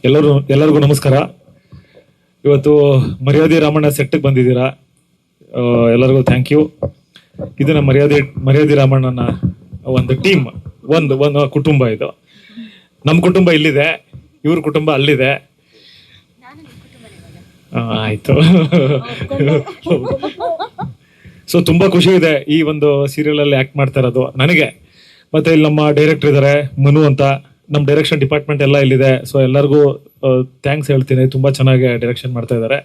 ಎಲ್ಲರಿಗೂ ನಮಸ್ಕಾರ. ಇವತ್ತು ಮರ್ಯಾದೆ ರಾಮಣ್ಣ ಸೆಟ್ಗೆ ಬಂದಿದ್ದೀರಾ. ಎಲ್ಲರಿಗೂ ಥ್ಯಾಂಕ್ ಯು. ಇದು ನಮ್ಮ ಮರ್ಯಾದೆ ರಾಮಣ್ಣನ ಒಂದು ಟೀಮ್, ಒಂದು ಕುಟುಂಬ. ಇದು ನಮ್ಮ ಕುಟುಂಬ ಇಲ್ಲಿದೆ, ಇವ್ರ ಕುಟುಂಬ ಅಲ್ಲಿದೆ. ಆಯ್ತು. ಸೊ ತುಂಬಾ ಖುಷಿ ಇದೆ ಈ ಒಂದು ಸೀರಿಯಲ್ ಅಲ್ಲಿ ಆಕ್ಟ್ ಮಾಡ್ತಾ ಇರೋದು ನನಗೆ. ಮತ್ತೆ ಇಲ್ಲಿ ನಮ್ಮ ಡೈರೆಕ್ಟರ್ ಇದ್ದಾರೆ, ಮನು ಅಂತ. ನಮ್ಮ ಡೈರೆಕ್ಷನ್ ಡಿಪಾರ್ಟ್ಮೆಂಟ್ ಎಲ್ಲ ಇಲ್ಲಿದೆ. ಸೊ ಎಲ್ಲರಿಗೂ ಥ್ಯಾಂಕ್ಸ್ ಹೇಳ್ತೀನಿ, ತುಂಬಾ ಚೆನ್ನಾಗಿ ಡೈರೆಕ್ಷನ್ ಮಾಡ್ತಾ ಇದ್ದಾರೆ.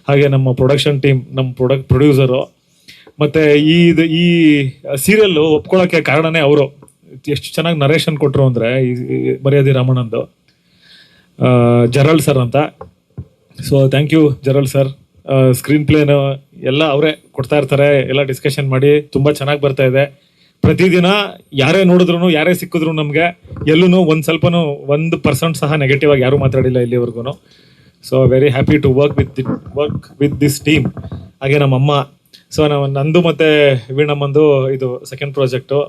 ಹಾಗೆ ನಮ್ಮ ಪ್ರೊಡಕ್ಷನ್ ಟೀಮ್, ನಮ್ಮ ಪ್ರೊಡ್ಯೂಸರು. ಮತ್ತೆ ಈ ಸೀರಿಯಲ್ ಒಪ್ಕೊಳ್ಳೋಕೆ ಕಾರಣನೇ ಅವರು. ಎಷ್ಟು ಚೆನ್ನಾಗಿ ನರೇಷನ್ ಕೊಟ್ಟರು ಅಂದರೆ ಈ ಮರ್ಯಾದೆ ರಾಮಣ್ಣಂದು, ಜರಳ್ ಸರ್ ಅಂತ. So thank you Gerald sir. ಸ್ಕ್ರೀನ್ ಪ್ಲೇನು ಎಲ್ಲ ಅವರೇ ಕೊಡ್ತಾ ಇರ್ತಾರೆ, ಎಲ್ಲ ಡಿಸ್ಕಷನ್ ಮಾಡಿ ತುಂಬ ಚೆನ್ನಾಗಿ ಬರ್ತಾ ಇದೆ. ಪ್ರತಿದಿನ ಯಾರೇ ನೋಡಿದ್ರು, ಯಾರೇ ಸಿಕ್ಕಿದ್ರು ನಮಗೆ ಎಲ್ಲೂ ಸ್ವಲ್ಪನೂ 1% ಸಹ ನೆಗೆಟಿವ್ ಆಗಿ ಯಾರೂ ಮಾತಾಡಿಲ್ಲ ಇಲ್ಲಿವರೆಗೂ. So very happy to work with this team. ಹಾಗೆ ನಮ್ಮಮ್ಮ. ಸೊ ನಂದು ಮತ್ತು ವೀಣಮ್ಮಂದು ಇದು ಸೆಕೆಂಡ್ ಪ್ರಾಜೆಕ್ಟು.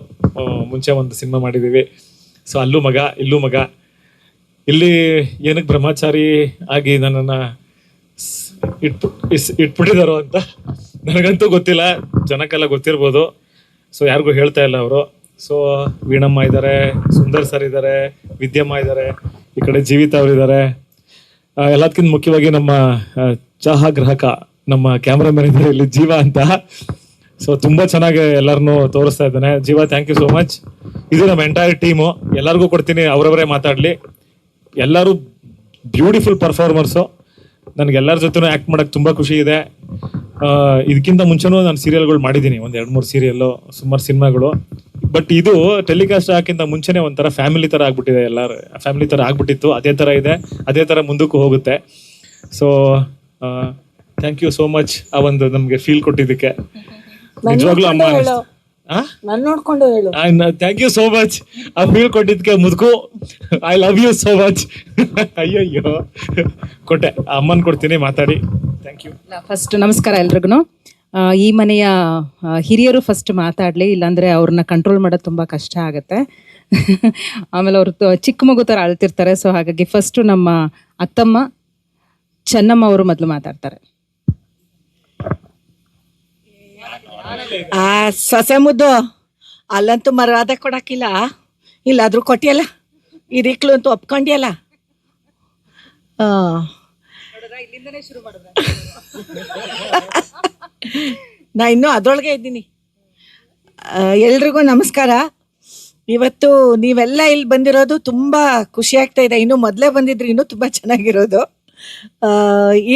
ಮುಂಚೆ ಒಂದು ಸಿನಿಮಾ ಮಾಡಿದ್ದೀವಿ. ಸೊ ಅಲ್ಲೂ ಮಗ, ಇಲ್ಲೂ ಮಗ. ಇಲ್ಲಿ ಏನಕ್ಕೆ ಬ್ರಹ್ಮಚಾರಿ ಆಗಿ ನನ್ನನ್ನು ಇಟ್ಬಿಟ್ಟಿದಾರೋ ಅಂತ ನನಗಂತೂ ಗೊತ್ತಿಲ್ಲ, ಜನಕ್ಕೆಲ್ಲ ಗೊತ್ತಿರ್ಬೋದು. ಸೊ ಯಾರಿಗೂ ಹೇಳ್ತಾ ಇಲ್ಲ ಅವರು. ಸೊ ವೀಣಮ್ಮ ಇದ್ದಾರೆ, ಸುಂದರ್ ಸರ್ ಇದ್ದಾರೆ, ವಿದ್ಯಮ್ಮ ಇದ್ದಾರೆ, ಈ ಕಡೆ ಜೀವಿತ ಅವರಿದ್ದಾರೆ. ಎಲ್ಲದಕ್ಕಿಂತ ಮುಖ್ಯವಾಗಿ ನಮ್ಮ ಚಹಾ ಗ್ರಾಹಕ, ನಮ್ಮ ಕ್ಯಾಮ್ರಾಮನ್ ಇದ್ದಾರೆ ಇಲ್ಲಿ, ಜೀವ ಅಂತ. ಸೊ ತುಂಬಾ ಚೆನ್ನಾಗಿ ಎಲ್ಲರನ್ನೂ ತೋರಿಸ್ತಾ ಇದ್ದಾನೆ ಜೀವ. Thank you so much. ಇದು ನಮ್ಮ ಎಂಟೈರ್ ಟೀಮು. ಎಲ್ಲರಿಗೂ ಕೊಡ್ತೀನಿ, ಅವರವರೇ ಮಾತಾಡಲಿ. ಎಲ್ಲರೂ ಬ್ಯೂಟಿಫುಲ್ ಪರ್ಫಾರ್ಮರ್ಸು. ನನಗೆ ಎಲ್ಲರ ಜೊತೆನೂ ಆ್ಯಕ್ಟ್ ಮಾಡೋಕ್ಕೆ ತುಂಬ ಖುಷಿ ಇದೆ. ಇದಕ್ಕಿಂತ ಮುಂಚೆನೂ ನಾನು ಸೀರಿಯಲ್ಗಳು ಮಾಡಿದ್ದೀನಿ, ಒಂದು 2-3 ಸೀರಿಯಲ್ಲು, ಸುಮಾರು ಸಿನಿಮಾಗಳು. ಬಟ್ ಇದು ಟೆಲಿಕಾಸ್ಟ್ ಹಾಕಿಂತ ಮುಂಚೆನೇ ಒಂಥರ ಫ್ಯಾಮಿಲಿ ಥರ ಆಗ್ಬಿಟ್ಟಿದೆ. ಎಲ್ಲರೂ ಫ್ಯಾಮಿಲಿ ಥರ ಆಗ್ಬಿಟ್ಟಿತ್ತು, ಅದೇ ಥರ ಇದೆ, ಅದೇ ಥರ ಮುಂದಕ್ಕೂ ಹೋಗುತ್ತೆ. So thank you so much ಆ ಒಂದು ನಮಗೆ ಫೀಲ್ ಕೊಟ್ಟಿದ್ದಕ್ಕೆ. ನಿಜವಾಗ್ಲೂ ಅಮ್ಮ ನೋಡ್ಕೊಂಡು ಹೇಳು. ಥ್ಯಾಂಕ್ ಯು ಸೋ ಮಚ್ ಆ ಫೀಲ್ ಕೊಟ್ಟಿದ್ದಕ್ಕೆ. ಮುದುಕು, I love you so much. ಅಯ್ಯಯ್ಯೋ ಕೊಟ್ಟೆ, ಅಮ್ಮನ್ ಕೊಡ್ತೀನಿ, ಮಾತಾಡಿ. Thank you. ಫಸ್ಟ್ ನಮಸ್ಕಾರ ಎಲ್ರಿಗೂ. ಈ ಮನೆಯ ಹಿರಿಯರು ಫಸ್ಟ್ ಮಾತಾಡಲಿ, ಇಲ್ಲಾಂದರೆ ಅವ್ರನ್ನ ಕಂಟ್ರೋಲ್ ಮಾಡೋದು ತುಂಬ ಕಷ್ಟ ಆಗುತ್ತೆ. ಆಮೇಲೆ ಅವರು ಚಿಕ್ಕ ಮಗು ಥರ ಅಳ್ತಿರ್ತಾರೆ. ಸೊ ಹಾಗಾಗಿ ಫಸ್ಟು ನಮ್ಮ ಅತ್ತಮ್ಮ ಚೆನ್ನಮ್ಮ ಅವರು ಮೊದಲು ಮಾತಾಡ್ತಾರೆ. ಸೊಸೆ ಮುದ್ದು, ಅಲ್ಲಂತೂ ಮರ್ಯಾದೆ ಕೊಡಕ್ಕಿಲ್ಲ, ಇಲ್ಲಾದ್ರೂ ಕೊಟ್ಟಿಯಲ್ಲ, ಇರಿಕ್ಲು ಅಂತೂ ಒಪ್ಕೊಂಡಿಯಲ್ಲ. ನಾ ಇನ್ನೂ ಅದ್ರೊಳಗೆ ಇದ್ದೀನಿ. ಎಲ್ರಿಗೂ ನಮಸ್ಕಾರ. ಇವತ್ತು ನೀವೆಲ್ಲ ಇಲ್ಲಿ ಬಂದಿರೋದು ತುಂಬ ಖುಷಿ ಆಗ್ತಾ ಇದೆ. ಇನ್ನೂ ಮೊದಲೇ ಬಂದಿದ್ರಿ, ಇನ್ನೂ ತುಂಬ ಚೆನ್ನಾಗಿರೋದು.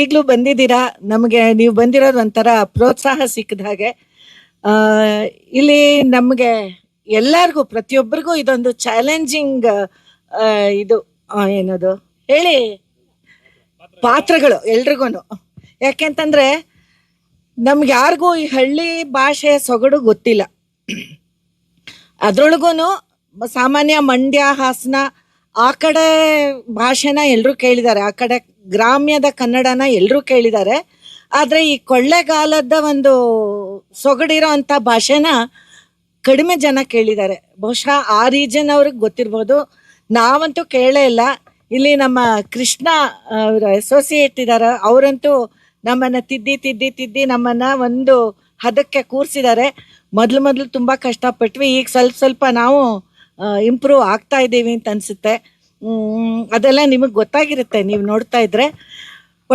ಈಗಲೂ ಬಂದಿದ್ದೀರಾ. ನಮಗೆ ನೀವು ಬಂದಿರೋದು ಒಂಥರ ಪ್ರೋತ್ಸಾಹ ಸಿಕ್ಕಿದ ಹಾಗೆ. ಇಲ್ಲಿ ನಮಗೆ ಎಲ್ಲರಿಗೂ, ಪ್ರತಿಯೊಬ್ಬರಿಗೂ ಇದೊಂದು ಚಾಲೆಂಜಿಂಗ್ ಇದು ಏನದು ಹೇಳಿ ಪಾತ್ರಗಳು ಎಲ್ರಿಗೂ. ಯಾಕೆಂತಂದರೆ ನಮ್ಗೆ ಯಾರಿಗೂ ಈ ಹಳ್ಳಿ ಭಾಷೆ ಸೊಗಡು ಗೊತ್ತಿಲ್ಲ. ಅದ್ರೊಳಗೂ ಸಾಮಾನ್ಯ ಮಂಡ್ಯ, ಹಾಸನ ಆ ಕಡೆ ಭಾಷೆನ ಎಲ್ಲರೂ ಕೇಳಿದ್ದಾರೆ, ಆ ಕಡೆ ಗ್ರಾಮ್ಯದ ಕನ್ನಡನ ಎಲ್ಲರೂ ಕೇಳಿದ್ದಾರೆ. ಆದರೆ ಈ ಕೊಳ್ಳೆಗಾಲದ ಒಂದು ಸೊಗಡಿರೋ ಅಂಥ ಭಾಷೆನ ಕಡಿಮೆ ಜನ ಕೇಳಿದ್ದಾರೆ. ಬಹುಶಃ ಆ ರೀಜನ್ ಅವ್ರಿಗೆ ಗೊತ್ತಿರ್ಬೋದು, ನಾವಂತೂ ಕೇಳೇ ಇಲ್ಲ. ಇಲ್ಲಿ ನಮ್ಮ ಕೃಷ್ಣ ಅವರ ಅಸೋಸಿಯೇಟ್ ಇದ್ದಾರೆ, ಅವರಂತೂ ನಮ್ಮನ್ನು ತಿದ್ದಿ ನಮ್ಮನ್ನು ಒಂದು ಹದಕ್ಕೆ ಕೂರಿಸಿದ್ದಾರೆ. ಮೊದಲು ತುಂಬ ಕಷ್ಟಪಟ್ವಿ, ಈಗ ಸ್ವಲ್ಪ ನಾವು ಇಂಪ್ರೂವ್ ಆಗ್ತಾ ಇದ್ದೀವಿ ಅಂತ ಅನಿಸುತ್ತೆ. ಅದೆಲ್ಲ ನಿಮಗೆ ಗೊತ್ತಾಗಿರುತ್ತೆ ನೀವು ನೋಡ್ತಾ ಇದ್ರೆ.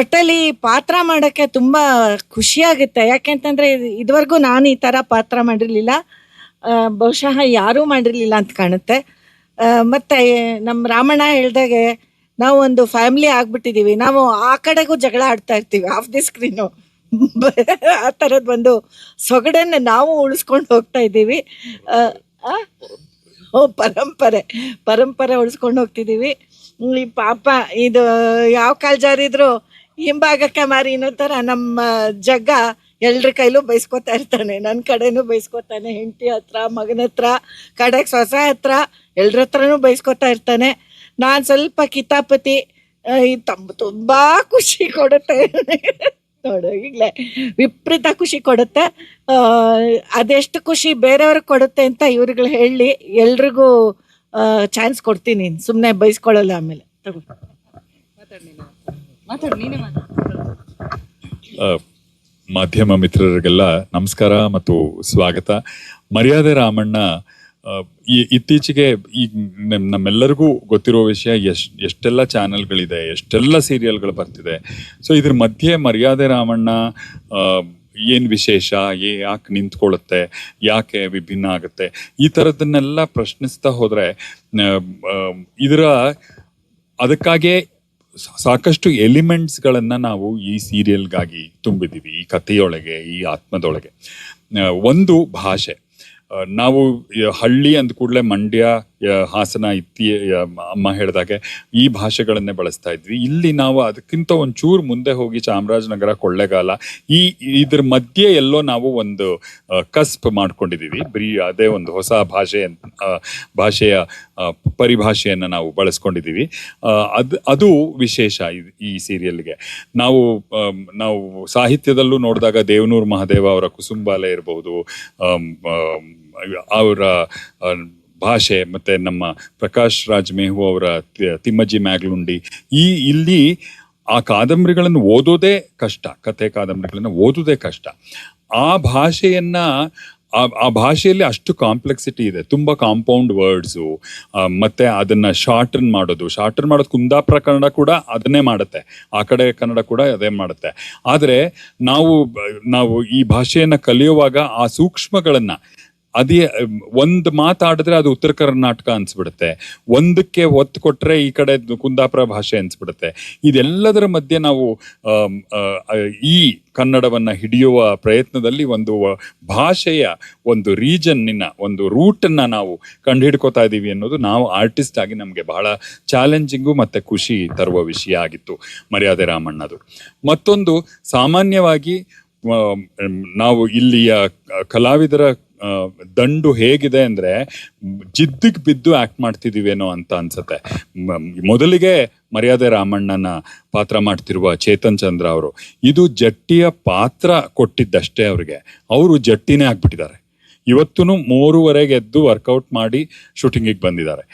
ಒಟ್ಟಲ್ಲಿ ಪಾತ್ರ ಮಾಡೋಕ್ಕೆ ತುಂಬ ಖುಷಿಯಾಗುತ್ತೆ. ಯಾಕೆಂತಂದರೆ ಇದುವರೆಗೂ ನಾನು ಈ ಥರ ಪಾತ್ರ ಮಾಡಿರಲಿಲ್ಲ, ಬಹುಶಃ ಯಾರೂ ಮಾಡಿರಲಿಲ್ಲ ಅಂತ ಕಾಣುತ್ತೆ. ಮತ್ತು ನಮ್ಮ ರಾಮಣ್ಣ ಹೇಳ್ದಾಗೆ ನಾವು ಒಂದು ಫ್ಯಾಮಿಲಿ ಆಗ್ಬಿಟ್ಟಿದ್ದೀವಿ. ನಾವು ಆ ಕಡೆಗೂ ಜಗಳ ಆಡ್ತಾ ಇರ್ತೀವಿ ಆಫ್ ದಿ ಸ್ಕ್ರೀನು. ಆ ಥರದ್ದು ಒಂದು ಸೊಗಡನ್ನು ನಾವು ಉಳಿಸ್ಕೊಂಡು ಹೋಗ್ತಾ ಇದ್ದೀವಿ. ಪರಂಪರೆ ಉಳಿಸ್ಕೊಂಡು ಹೋಗ್ತಿದ್ದೀವಿ. ಈ ಪಾಪ ಇದು ಯಾವ ಕಾಲ ಜಾರಿದ್ರು ಹಿಂಭಾಗಕ್ಕೆ ಮಾರಿ ಇನ್ನೋ ಥರ ನಮ್ಮ ಜಗ್ಗ ಎಲ್ರ ಕೈಲೂ ಬೈಸ್ಕೊತಾ ಇರ್ತಾನೆ. ನನ್ನ ಕಡೆನೂ ಬೈಸ್ಕೊತಾನೆ, ಹೆಂಡತಿ ಹತ್ರ, ಮಗನ ಹತ್ರ, ಕಡೆಗೆ ಸೊಸೆ ಹತ್ರ, ಎಲ್ರ ಹತ್ರನೂ ಬೈಸ್ಕೊತಾ ಇರ್ತಾನೆ. ನಾನು ಸ್ವಲ್ಪ ಕಿತಾಪತಿ. ತುಂಬ ಖುಷಿ ಕೊಡುತ್ತೆ ನೋಡು, ಈಗಲೇ ವಿಪರೀತ ಖುಷಿ ಕೊಡುತ್ತೆ. ಅದೆಷ್ಟು ಖುಷಿ ಬೇರೆಯವ್ರಿಗೆ ಕೊಡುತ್ತೆ ಅಂತ ಇವ್ರುಗಳು ಹೇಳಿ ಎಲ್ರಿಗೂ ಚಾನ್ಸ್ ಕೊಡ್ತೀನಿ. ಸುಮ್ಮನೆ ಬೈಸ್ಕೊಳ್ಳಲ್ಲ. ಆಮೇಲೆ ಮಾತಾಡು ನೀನೇ ಮಾಧ್ಯಮ ಮಿತ್ರರಿಗೆಲ್ಲ ನಮಸ್ಕಾರ ಮತ್ತು ಸ್ವಾಗತ. ಮರ್ಯಾದೆ ರಾಮಣ್ಣ ಇತ್ತೀಚೆಗೆ ಈ ನಮ್ಮೆಲ್ಲರಿಗೂ ಗೊತ್ತಿರೋ ವಿಷಯ ಎಷ್ಟೆಲ್ಲ ಚಾನೆಲ್ಗಳಿದೆ, ಎಷ್ಟೆಲ್ಲ ಸೀರಿಯಲ್ಗಳು ಬರ್ತಿದೆ. ಸೊ ಇದ್ರ ಮಧ್ಯೆ ಮರ್ಯಾದೆ ರಾಮಣ್ಣ ಏನು ವಿಶೇಷ, ಯಾಕೆ ನಿಂತ್ಕೊಳ್ಳುತ್ತೆ, ಯಾಕೆ ವಿಭಿನ್ನ ಆಗುತ್ತೆ, ಈ ಥರದನ್ನೆಲ್ಲ ಪ್ರಶ್ನಿಸ್ತಾ ಹೋದರೆ ಅದಕ್ಕಾಗೇ ಸಾಕಷ್ಟು ಎಲಿಮೆಂಟ್ಸ್ಗಳನ್ನು ನಾವು ಈ ಸೀರಿಯಲ್ಗಾಗಿ ತುಂಬಿದ್ದೀವಿ, ಈ ಕಥೆಯೊಳಗೆ, ಈ ಆತ್ಮದೊಳಗೆ. ಒಂದು ಭಾಷೆ. ನಾವು ಹಳ್ಳಿ ಅಂದ ಕೂಡಲೇ ಮಂಡ್ಯ, ಹಾಸನ, ಅಮ್ಮ ಹೇಳಿದಾಗೆ ಈ ಭಾಷೆಗಳನ್ನೇ ಬಳಸ್ತಾ ಇದ್ವಿ. ಇಲ್ಲಿ ನಾವು ಅದಕ್ಕಿಂತ ಒಂಚೂರು ಮುಂದೆ ಹೋಗಿ ಚಾಮರಾಜನಗರ, ಕೊಳ್ಳೇಗಾಲ, ಇದ್ರ ಮಧ್ಯೆ ಎಲ್ಲೋ ನಾವು ಒಂದು ಕಸ್ಪ್ ಮಾಡ್ಕೊಂಡಿದ್ದೀವಿ. ಅದೇ ಒಂದು ಹೊಸ ಭಾಷೆಯ ಪರಿಭಾಷೆಯನ್ನು ನಾವು ಬಳಸ್ಕೊಂಡಿದ್ದೀವಿ. ಅದು ವಿಶೇಷ ಈ ಸೀರಿಯಲ್ಗೆ. ನಾವು ಸಾಹಿತ್ಯದಲ್ಲೂ ನೋಡಿದಾಗ ದೇವನೂರು ಮಹಾದೇವ ಅವರ ಕುಸುಂಬಾಲೆ ಇರಬಹುದು, ಅವರ ಭಾಷೆ, ಮತ್ತೆ ನಮ್ಮ ಪ್ರಕಾಶ್ ರಾಜ್ ಮೇಹು ಅವರ ತಿಮ್ಮಜ್ಜಿ ಮ್ಯಾಗ್ಲುಂಡಿ, ಇಲ್ಲಿ ಆ ಕಾದಂಬರಿಗಳನ್ನು ಓದೋದೇ ಕಷ್ಟ, ಕಥೆ ಕಾದಂಬರಿಗಳನ್ನು ಓದೋದೇ ಕಷ್ಟ. ಆ ಭಾಷೆಯನ್ನ ಆ ಭಾಷೆಯಲ್ಲಿ ಅಷ್ಟು ಕಾಂಪ್ಲೆಕ್ಸಿಟಿ ಇದೆ, ತುಂಬ ಕಾಂಪೌಂಡ್ ವರ್ಡ್ಸು, ಮತ್ತೆ ಅದನ್ನ ಶಾರ್ಟನ್ ಮಾಡೋದು ಕುಂದಾಪುರ ಕನ್ನಡ ಕೂಡ ಅದನ್ನೇ ಮಾಡುತ್ತೆ, ಆ ಕಡೆ ಕನ್ನಡ ಕೂಡ ಅದೇ ಮಾಡುತ್ತೆ. ಆದರೆ ನಾವು ಈ ಭಾಷೆಯನ್ನು ಕಲಿಯುವಾಗ ಆ ಸೂಕ್ಷ್ಮಗಳನ್ನು, ಅದೇ ಒಂದು ಮಾತಾಡಿದ್ರೆ ಅದು ಉತ್ತರ ಕರ್ನಾಟಕ ಅನ್ಸ್ಬಿಡುತ್ತೆ, ಒಂದಕ್ಕೆ ಒತ್ತು ಕೊಟ್ರೆ ಈ ಕಡೆ ಕುಂದಾಪುರ ಭಾಷೆ ಅನ್ಸ್ಬಿಡುತ್ತೆ. ಇದೆಲ್ಲದರ ಮಧ್ಯೆ ನಾವು ಈ ಕನ್ನಡವನ್ನ ಹಿಡಿಯುವ ಪ್ರಯತ್ನದಲ್ಲಿ ಒಂದು ಭಾಷೆಯ ಒಂದು ರೀಜನ್ನಿನ ಒಂದು ರೂಟನ್ನ ನಾವು ಕಂಡುಹಿಡ್ಕೋತಾ ಇದ್ದೀವಿ ಅನ್ನೋದು ನಾವು ಆರ್ಟಿಸ್ಟ್ ಆಗಿ ನಮಗೆ ಬಹಳ ಚಾಲೆಂಜಿಂಗು ಮತ್ತೆ ಖುಷಿ ತರುವ ವಿಷಯ ಆಗಿತ್ತು ಮರ್ಯಾದೆ ರಾಮಣ್ಣದು. ಮತ್ತೊಂದು, ಸಾಮಾನ್ಯವಾಗಿ ನಾವು ಇಲ್ಲಿಯ ಕಲಾವಿದರ ದಂಡು ಹೇಗಿದೆ ಅಂದ್ರೆ ಜಿದ್ದಿಗೆ ಬಿದ್ದು ಆಕ್ಟ್ ಮಾಡ್ತಿದೀವೇನೋ ಅಂತ ಅನ್ಸತ್ತೆ. ಮೊದಲಿಗೆ ಮರ್ಯಾದೆ ರಾಮಣ್ಣನ ಪಾತ್ರ ಮಾಡ್ತಿರುವ ಚೇತನ್ ಚಂದ್ರ ಅವರು ಇದು ಜಟ್ಟಿಯ ಪಾತ್ರ ಕೊಟ್ಟಿದ್ದಷ್ಟೇ, ಅವರು ಜಟ್ಟಿನೇ ಆಗ್ಬಿಟ್ಟಿದ್ದಾರೆ. ಇವತ್ತೂ 3:30 ಎದ್ದು ವರ್ಕೌಟ್ ಮಾಡಿ ಶೂಟಿಂಗಿಗೆ ಬಂದಿದ್ದಾರೆ.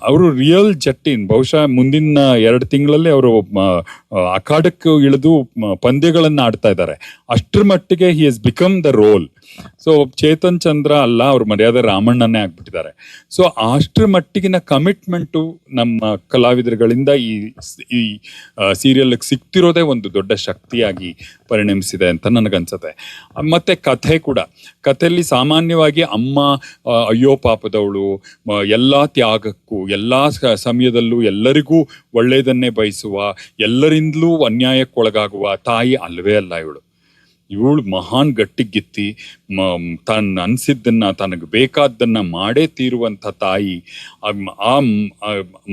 ಅವರು ರಿಯಲ್ ಜಟ್ಟಿನ್. ಬಹುಶಃ ಮುಂದಿನ 2 ತಿಂಗಳಲ್ಲಿ ಅವರು ಅಖಾಡಕ್ಕೆ ಇಳಿದು ಪಂದ್ಯಗಳನ್ನು ಆಡ್ತಾ ಇದ್ದಾರೆ. ಅಷ್ಟರ ಮಟ್ಟಿಗೆ he has become the role. So Chetan Chandra ಅಲ್ಲ, ಅವ್ರು ಮರ್ಯಾದೆ ರಾಮಣ್ಣನೇ ಆಗ್ಬಿಟ್ಟಿದ್ದಾರೆ. ಸೊ ಅಷ್ಟರ ಮಟ್ಟಿಗಿನ ಕಮಿಟ್ಮೆಂಟು ನಮ್ಮ ಕಲಾವಿದರುಗಳಿಂದ ಈ ಸೀರಿಯಲ್ಗೆ ಸಿಗ್ತಿರೋದೇ ಒಂದು ದೊಡ್ಡ ಶಕ್ತಿಯಾಗಿ ಪರಿಣಮಿಸಿದೆ ಅಂತ ನನಗನ್ಸುತ್ತೆ. ಮತ್ತೆ ಕಥೆ ಕೂಡ, ಕಥೆಯಲ್ಲಿ ಸಾಮಾನ್ಯವಾಗಿ ಅಮ್ಮ ಅಯ್ಯೋ ಪಾಪದವಳು, ಎಲ್ಲ ತ್ಯಾಗಕ್ಕೂ ಎಲ್ಲ ಸಮಯದಲ್ಲೂ ಎಲ್ಲರಿಗೂ ಒಳ್ಳೆಯದನ್ನೇ ಬಯಸುವ, ಎಲ್ಲರಿಂದಲೂ ಅನ್ಯಾಯಕ್ಕೊಳಗಾಗುವ ತಾಯಿ ಅಲ್ವೇ ಅಲ್ಲ ಇವಳು ಮಹಾನ್ ಗಟ್ಟಿಗಿತ್ತಿ, ತಾನು ಅನಿಸಿದ್ದನ್ನ, ತನಗೆ ಬೇಕಾದ್ದನ್ನ ಮಾಡೇ ತೀರುವಂಥ ತಾಯಿ. ಆ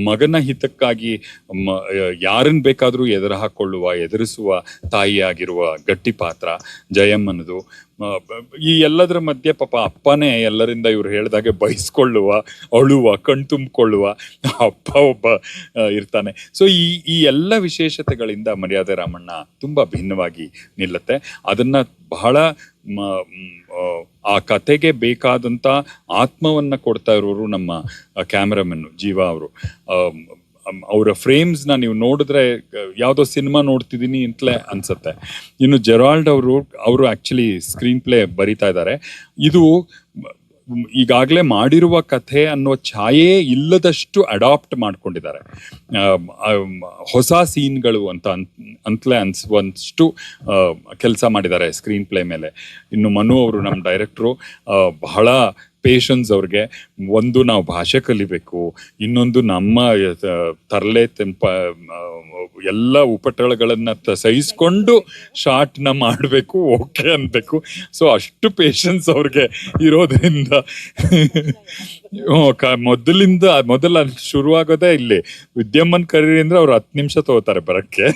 ಮಗನ ಹಿತಕ್ಕಾಗಿ ಯಾರನ್ನು ಬೇಕಾದರೂ ಎದುರಿಸುವ ತಾಯಿಯಾಗಿರುವ ಗಟ್ಟಿ ಪಾತ್ರ ಜಯಮ್ಮನದು. ಈ ಎಲ್ಲದರ ಮಧ್ಯೆ ಪಾಪ ಅಪ್ಪನೇ ಎಲ್ಲರಿಂದ ಇವ್ರು ಹೇಳಿದಾಗೆ ಬಯಸ್ಕೊಳ್ಳುವ, ಅಳುವ, ಕಣ್ತುಂಬಿಕೊಳ್ಳುವ ಅಪ್ಪ ಒಬ್ಬ ಇರ್ತಾನೆ. ಸೊ ಈ ಎಲ್ಲ ವಿಶೇಷತೆಗಳಿಂದ ಮರ್ಯಾದೆ ರಾಮಣ್ಣ ತುಂಬಾ ಭಿನ್ನವಾಗಿ ನಿಲ್ಲುತ್ತೆ. ಅದನ್ನ ಬಹಳ ಆ ಕತೆಗೆ ಬೇಕಾದಂತ ಆತ್ಮವನ್ನ ಕೊಡ್ತಾ ಇರೋರು ನಮ್ಮ ಕ್ಯಾಮ್ರಾಮನ್ ಜೀವ ಅವರು. ಅವರ ಫ್ರೇಮ್ಸ್ನ ನೀವು ನೋಡಿದ್ರೆ ಯಾವುದೋ ಸಿನಿಮಾ ನೋಡ್ತಿದ್ದೀನಿ ಅಂತಲೇ ಅನ್ಸುತ್ತೆ. ಇನ್ನು ಜೆರಾಲ್ಡ್ ಅವರು ಆಕ್ಚುಲಿ ಸ್ಕ್ರೀನ್ ಪ್ಲೇ ಬರಿತಾ ಇದ್ದಾರೆ. ಇದು ಈಗಾಗಲೇ ಮಾಡಿರುವ ಕಥೆ ಅನ್ನೋ ಛಾಯೆ ಇಲ್ಲದಷ್ಟು ಅಡಾಪ್ಟ್ ಮಾಡ್ಕೊಂಡಿದ್ದಾರೆ. ಹೊಸ ಸೀನ್ಗಳು ಅಂತಲೇ ಅನ್ಸುವಷ್ಟು ಕೆಲಸ ಮಾಡಿದ್ದಾರೆ ಸ್ಕ್ರೀನ್ ಪ್ಲೇ ಮೇಲೆ. ಇನ್ನು ಮನು ಅವರು ನಮ್ಮ ಡೈರೆಕ್ಟ್ರು ಬಹಳ ಪೇಷನ್ಸ್ ಅವ್ರಿಗೆ. ಒಂದು ನಾವು ಭಾಷೆ ಕಲಿಬೇಕು, ಇನ್ನೊಂದು ನಮ್ಮ ತರಲೆ ಎಲ್ಲ ಉಪಟಳಗಳನ್ನ ಸಹಿಸ್ಕೊಂಡು ಶಾರ್ಟ್ನ ಮಾಡಬೇಕು, ಓಕೆ ಅನ್ಬೇಕು. ಸೊ ಅಷ್ಟು ಪೇಷನ್ಸ್ ಅವ್ರಿಗೆ ಇರೋದ್ರಿಂದ ಮೊದಲ ಶುರುವಾಗೋದೇ ಇಲ್ಲಿ. ವಿದ್ಯಮ್ಮನ್ ಕರೀರಿ ಅಂದ್ರೆ ಅವ್ರು 10 ನಿಮಿಷ ತಗೋತಾರೆ ಬರಕ್ಕೆ.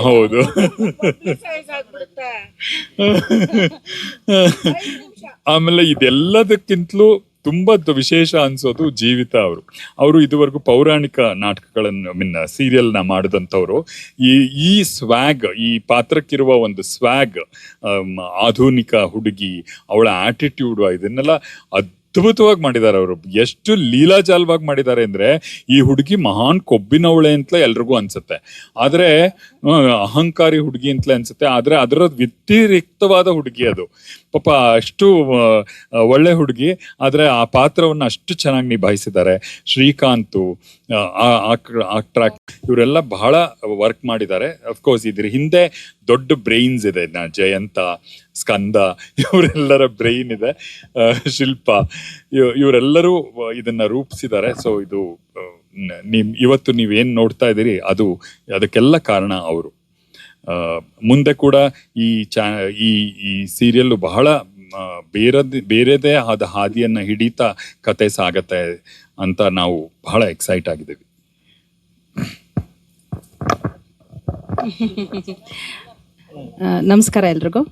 ಹೌದು. ಆಮೇಲೆ ಇದೆಲ್ಲದಕ್ಕಿಂತಲೂ ತುಂಬಾ ವಿಶೇಷ ಅನ್ಸೋದು ಜೀವಿತ ಅವರು ಇದುವರೆಗೂ ಪೌರಾಣಿಕ ನಾಟಕಗಳನ್ನು ಸೀರಿಯಲ್ನ ಮಾಡಿದಂಥವ್ರು. ಈ ಸ್ವ್ಯಾಗ್, ಈ ಪಾತ್ರಕ್ಕಿರುವ ಒಂದು ಸ್ವ್ಯಾಗ್, ಆಧುನಿಕ ಹುಡುಗಿ, ಅವಳ ಆಟಿಟ್ಯೂಡ್, ಇದನ್ನೆಲ್ಲ ಅದ್ಭುತವಾಗಿ ಮಾಡಿದ್ದಾರೆ ಅವರು. ಎಷ್ಟು ಲೀಲಾಜಾಲವಾಗಿ ಮಾಡಿದ್ದಾರೆ ಅಂದ್ರೆ, ಈ ಹುಡುಗಿ ಮಹಾನ್ ಕೊಬ್ಬಿನವಳೆ ಅಂತಲೇ ಎಲ್ರಿಗೂ ಅನ್ಸುತ್ತೆ, ಆದ್ರೆ ಅಹಂಕಾರಿ ಹುಡುಗಿ ಅಂತಲೇ ಅನ್ಸುತ್ತೆ. ಆದ್ರೆ ಅದರ ವ್ಯತಿರಿಕ್ತವಾದ ಹುಡುಗಿ ಅದು. ಪಾಪ ಅಷ್ಟು ಒಳ್ಳೆ ಹುಡುಗಿ, ಆದ್ರೆ ಆ ಪಾತ್ರವನ್ನ ಅಷ್ಟು ಚೆನ್ನಾಗಿ ನಿಭಾಯಿಸಿದ್ದಾರೆ. ಶ್ರೀಕಾಂತ್, ಇವರೆಲ್ಲ ಬಹಳ ವರ್ಕ್ ಮಾಡಿದ್ದಾರೆ. ಅಫ್ಕೋರ್ಸ್ ಇದ್ರ ಹಿಂದೆ ದೊಡ್ಡ ಬ್ರೈನ್ಸ್ ಇದೆ. ಜಯಂತ, ಸ್ಕಂದ, ಇವರೆಲ್ಲರ ಬ್ರೈನ್ ಇದೆ. ಶಿಲ್ಪ, ಇವರೆಲ್ಲರೂ ಇದನ್ನ ರೂಪಿಸಿದ್ದಾರೆ. ಸೊ ಇದು ಇವತ್ತು ನೀವೇನ್ ನೋಡ್ತಾ ಇದ್ದೀರಿ ಅದಕ್ಕೆಲ್ಲ ಕಾರಣ ಅವರು. ಮುಂದೆ ಕೂಡ ಈ ಸೀರಿಯಲ್ ಬಹಳ ಬೇರೆದೇ ಆದ ಹಾದಿಯನ್ನ ಹಿಡಿತಾ ಕತೆ ಸಾಗತ್ತೆ ಅಂತ ನಾವು ಬಹಳ ಎಕ್ಸೈಟ್ ಆಗಿದ್ದೀವಿ. ನಮಸ್ಕಾರ ಎಲ್ರಿಗೂ.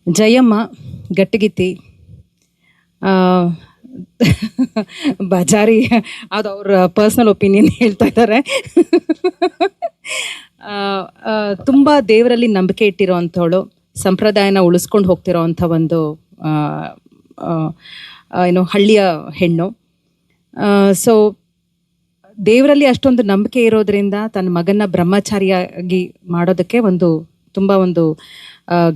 ಜಯಮ್ಮ ಗಟ್ಟಿಗಿತ್ತಿ, ಬಜಾರಿ, ಅದು ಅವ್ರ ಪರ್ಸ್ನಲ್ ಒಪಿನಿಯನ್ ಹೇಳ್ತಾ ಇದ್ದಾರೆ. ತುಂಬ ದೇವರಲ್ಲಿ ನಂಬಿಕೆ ಇಟ್ಟಿರೋ ಅಂಥವಳು, ಸಂಪ್ರದಾಯನ ಉಳಿಸ್ಕೊಂಡು ಹೋಗ್ತಿರೋ ಅಂಥ ಒಂದು ಹಳ್ಳಿಯ ಹೆಣ್ಣು. ಸೊ ದೇವರಲ್ಲಿ ಅಷ್ಟೊಂದು ನಂಬಿಕೆ ಇರೋದ್ರಿಂದ ತನ್ನ ಮಗನ ಬ್ರಹ್ಮಚಾರಿಯಾಗಿ ಮಾಡೋದಕ್ಕೆ ತುಂಬ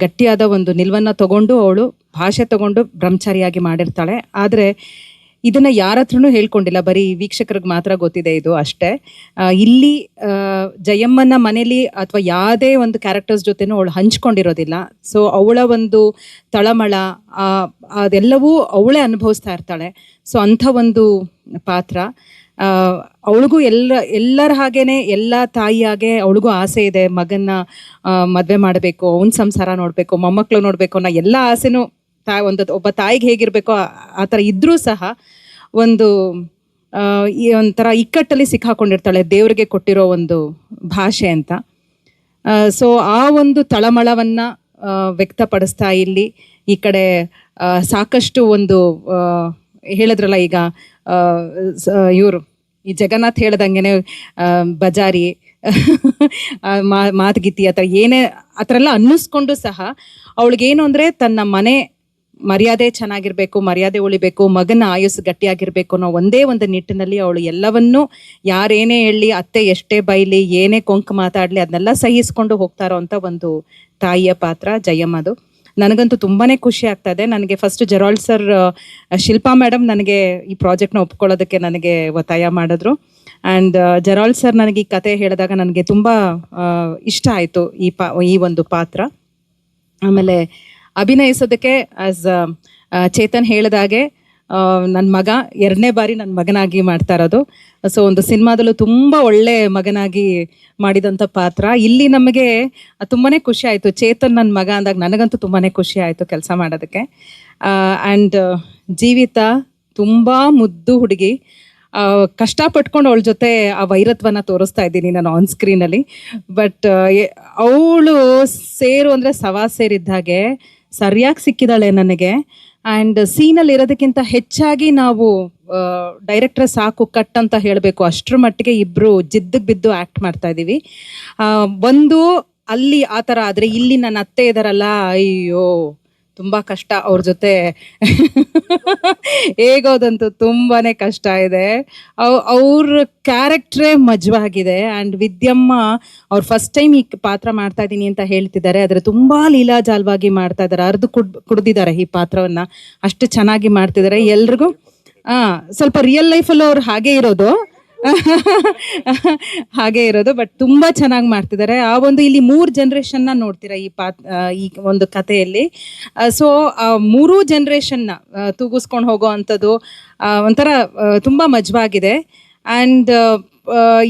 ಗಟ್ಟಿಯಾದ ಒಂದು ನಿಲುವನ್ನು ತಗೊಂಡು ಅವಳು ಭಾಷೆ ತಗೊಂಡು ಬ್ರಹ್ಮಚಾರಿಯಾಗಿ ಮಾಡಿರ್ತಾಳೆ. ಆದರೆ ಇದನ್ನ ಯಾರ ಹತ್ರನೂ ಹೇಳ್ಕೊಂಡಿಲ್ಲ, ಬರೀ ವೀಕ್ಷಕರಿಗೆ ಮಾತ್ರ ಗೊತ್ತಿದೆ ಇದು ಅಷ್ಟೇ. ಇಲ್ಲಿ ಜಯಮ್ಮನ ಮನೇಲಿ ಅಥವಾ ಯಾವುದೇ ಒಂದು ಕ್ಯಾರೆಕ್ಟರ್ಸ್ ಜೊತೆನೂ ಅವಳು ಹಂಚ್ಕೊಂಡಿರೋದಿಲ್ಲ. ಸೊ ಅವಳ ಒಂದು ತಳಮಳ ಅದೆಲ್ಲವೂ ಅವಳೇ ಅನುಭವಿಸ್ತಾ ಇರ್ತಾಳೆ. ಸೊ ಅಂಥ ಒಂದು ಪಾತ್ರ. ಅವಳಿಗೂ ಎಲ್ಲರ ಹಾಗೇನೆ, ಎಲ್ಲ ತಾಯಿಯಾಗೆ ಅವಳಿಗೂ ಆಸೆ ಇದೆ, ಮಗನ್ನ ಮದುವೆ ಮಾಡಬೇಕು, ಅವನ ಸಂಸಾರ ನೋಡಬೇಕು, ಮೊಮ್ಮಕ್ಕಳು ನೋಡಬೇಕು ಅನ್ನೋ ಎಲ್ಲ ಆಸೆನೂ ಒಬ್ಬ ತಾಯಿಗೆ ಹೇಗಿರ್ಬೇಕೋ ಆ ಥರ ಇದ್ರೂ ಸಹ ಒಂಥರ ಇಕ್ಕಟ್ಟಲ್ಲಿ ಸಿಕ್ಕಾಕೊಂಡಿರ್ತಾಳೆ, ದೇವರಿಗೆ ಕೊಟ್ಟಿರೋ ಒಂದು ಭಾಷೆ ಅಂತ. ಸೊ ಆ ಒಂದು ತಳಮಳವನ್ನ ವ್ಯಕ್ತಪಡಿಸ್ತಾ ಇಲ್ಲಿ ಈ ಕಡೆ ಸಾಕಷ್ಟು ಹೇಳಿದ್ರಲ್ಲ ಈಗ ಇವರು ಈ ಜಗನ್ನಾಥ್ ಹೇಳ್ದಂಗೆನೆ ಬಜಾರಿ, ಮಾತುಗೀತಿ ಆ ಥರ ಆ ಥರ ಎಲ್ಲ ಅನ್ನಿಸ್ಕೊಂಡು ಸಹ ಅವಳಿಗೇನು ಅಂದರೆ ತನ್ನ ಮನೆ ಮರ್ಯಾದೆ ಚೆನ್ನಾಗಿರ್ಬೇಕು, ಮರ್ಯಾದೆ ಉಳಿಬೇಕು, ಮಗನ ಆಯುಸ್ಸು ಗಟ್ಟಿಯಾಗಿರ್ಬೇಕು ಅನ್ನೋ ಒಂದೇ ಒಂದು ನಿಟ್ಟಿನಲ್ಲಿ ಅವಳು ಎಲ್ಲವನ್ನೂ ಯಾರೇನೇ ಹೇಳಲಿ, ಅತ್ತೆ ಎಷ್ಟೇ ಬೈಲಿ, ಏನೇ ಕೊಂಕು ಮಾತಾಡಲಿ ಅದನ್ನೆಲ್ಲ ಸಹಿಸ್ಕೊಂಡು ಹೋಗ್ತಾ ಇರೋವಂಥ ಒಂದು ತಾಯಿಯ ಪಾತ್ರ ಜಯಮ್ಮದು. ನನಗಂತೂ ತುಂಬಾನೇ ಖುಷಿ ಆಗ್ತಾ ಇದೆ. ನನಗೆ first Gerald sir, Shilpa madam ನನಗೆ ಈ ಪ್ರಾಜೆಕ್ಟ್ನ ಒಪ್ಕೊಳ್ಳೋದಕ್ಕೆ ನನಗೆ ಒತ್ತಾಯ ಮಾಡಿದ್ರು. ಆ್ಯಂಡ್ ಜೆರಾಲ್ಡ್ ಸರ್ ನನಗೆ ಈ ಕತೆ ಹೇಳಿದಾಗ ನನಗೆ ತುಂಬ ಇಷ್ಟ ಆಯಿತು ಈ ಒಂದು ಪಾತ್ರ. ಆಮೇಲೆ ಅಭಿನಯಿಸೋದಕ್ಕೆ ಆಸ್ ಚೇತನ್ ಹೇಳಿದಾಗೆ ನನ್ನ ಮಗ 2ನೇ ಬಾರಿ ನನ್ನ ಮಗನಾಗಿ ಮಾಡ್ತಾ ಇರೋದು. ಸೊ ಒಂದು ಸಿನಿಮಾದಲ್ಲೂ ತುಂಬ ಒಳ್ಳೆ ಮಗನಾಗಿ ಮಾಡಿದಂಥ ಪಾತ್ರ. ಇಲ್ಲಿ ನಮಗೆ ತುಂಬಾ ಖುಷಿ ಆಯಿತು. ಚೇತನ್ ನನ್ನ ಮಗ ಅಂದಾಗ ನನಗಂತೂ ತುಂಬಾ ಖುಷಿ ಆಯಿತು ಕೆಲಸ ಮಾಡೋದಕ್ಕೆ. ಆ್ಯಂಡ್ ಜೀವಿತ ತುಂಬ ಮುದ್ದು ಹುಡುಗಿ. ಕಷ್ಟಪಟ್ಕೊಂಡು ಅವಳ ಜೊತೆ ಆ ವೈರತ್ವನ ತೋರಿಸ್ತಾ ಇದ್ದೀನಿ ನಾನು ಆನ್ ಸ್ಕ್ರೀನಲ್ಲಿ. ಬಟ್ ಅವಳು ಅಂದರೆ ಸವಾ ಸೇರಿದ್ದಾಗೆ ಸರಿಯಾಗಿ ಸಿಕ್ಕಿದಾಳೆ ನನಗೆ. ಆ್ಯಂಡ್ ಸೀನಲ್ಲಿ ಇರೋದಕ್ಕಿಂತ ಹೆಚ್ಚಾಗಿ ನಾವು ಡೈರೆಕ್ಟರ್ ಸಾಕು ಕಟ್ ಅಂತ ಹೇಳಬೇಕು, ಅಷ್ಟರ ಮಟ್ಟಿಗೆ ಇಬ್ಬರು ಜಿದ್ದಿಗೆ ಬಿದ್ದು ಆ್ಯಕ್ಟ್ ಮಾಡ್ತಾ ಇದ್ದೀವಿ. ಅಲ್ಲಿ ಆ ಥರ ಆದರೆ ಇಲ್ಲಿ ನನ್ನ ಅತ್ತೆ ಇದಾರಲ್ಲ, ಅಯ್ಯೋ ತುಂಬ ಕಷ್ಟ ಅವ್ರ ಜೊತೆ ಹೇಗೋದಂತೂ ತುಂಬಾ ಕಷ್ಟ ಇದೆ. ಅವ್ರ ಕ್ಯಾರೆಕ್ಟ್ರೇ ಮಜವಾಗಿದೆ. ಆ್ಯಂಡ್ ವಿದ್ಯಮ್ಮ ಅವ್ರು ಫಸ್ಟ್ ಟೈಮ್ ಈ ಪಾತ್ರ ಮಾಡ್ತಾ ಇದ್ದೀನಿ ಅಂತ ಹೇಳ್ತಿದ್ದಾರೆ, ಆದರೆ ತುಂಬ ಲೀಲಾಜಾಲವಾಗಿ ಮಾಡ್ತಾ ಇದ್ದಾರೆ. ಅರ್ದು ಕುಡ್ದಿದ್ದಾರೆ ಈ ಪಾತ್ರವನ್ನು, ಅಷ್ಟು ಚೆನ್ನಾಗಿ ಮಾಡ್ತಿದ್ದಾರೆ. ಎಲ್ರಿಗೂ ಸ್ವಲ್ಪ ರಿಯಲ್ ಲೈಫಲ್ಲೂ ಅವ್ರು ಹಾಗೆ ಇರೋದು ಬಟ್ ತುಂಬ ಚೆನ್ನಾಗಿ ಮಾಡ್ತಿದ್ದಾರೆ. ಆ ಇಲ್ಲಿ 3 ಜನರೇಷನ್ನ ನೋಡ್ತೀರಾ ಈ ಒಂದು ಕಥೆಯಲ್ಲಿ. ಸೊ ಆ 3 ಜನರೇಷನ್ನ ತೂಗಿಸ್ಕೊಂಡು ಹೋಗೋ ಅಂಥದ್ದು ಒಂಥರ ತುಂಬ ಮಜವಾಗಿದೆ. ಆ್ಯಂಡ್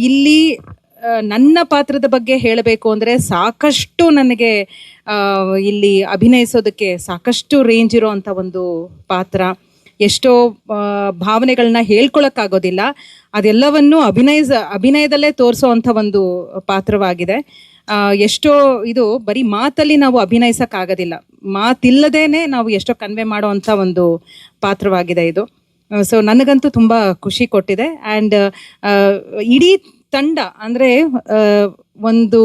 ಇಲ್ಲಿ ನನ್ನ ಪಾತ್ರದ ಬಗ್ಗೆ ಹೇಳಬೇಕು ಅಂದರೆ ಸಾಕಷ್ಟು ನನಗೆ ಇಲ್ಲಿ ಅಭಿನಯಿಸೋದಕ್ಕೆ ಸಾಕಷ್ಟು ರೇಂಜ್ ಇರೋ ಅಂಥ ಒಂದು ಪಾತ್ರ. ಎಷ್ಟೋ ಭಾವನೆಗಳನ್ನ ಹೇಳ್ಕೊಳಕ್ಕಾಗೋದಿಲ್ಲ, ಅದೆಲ್ಲವನ್ನು ಅಭಿನಯದಲ್ಲೇ ತೋರಿಸೋ ಅಂಥ ಒಂದು ಪಾತ್ರವಾಗಿದೆ. ಎಷ್ಟೋ ಇದು ಬರೀ ಮಾತಲ್ಲಿ ನಾವು ಅಭಿನಯಿಸೋಕ್ಕಾಗೋದಿಲ್ಲ, ಮಾತಿಲ್ಲದೇನೆ ನಾವು ಎಷ್ಟೋ ಕನ್ವೆ ಮಾಡೋ ಅಂಥ ಒಂದು ಪಾತ್ರವಾಗಿದೆ ಇದು. ಸೊ ನನಗಂತೂ ತುಂಬ ಖುಷಿ ಕೊಟ್ಟಿದೆ. ಆ್ಯಂಡ್ ಇಡೀ ತಂಡ ಅಂದರೆ ಒಂದು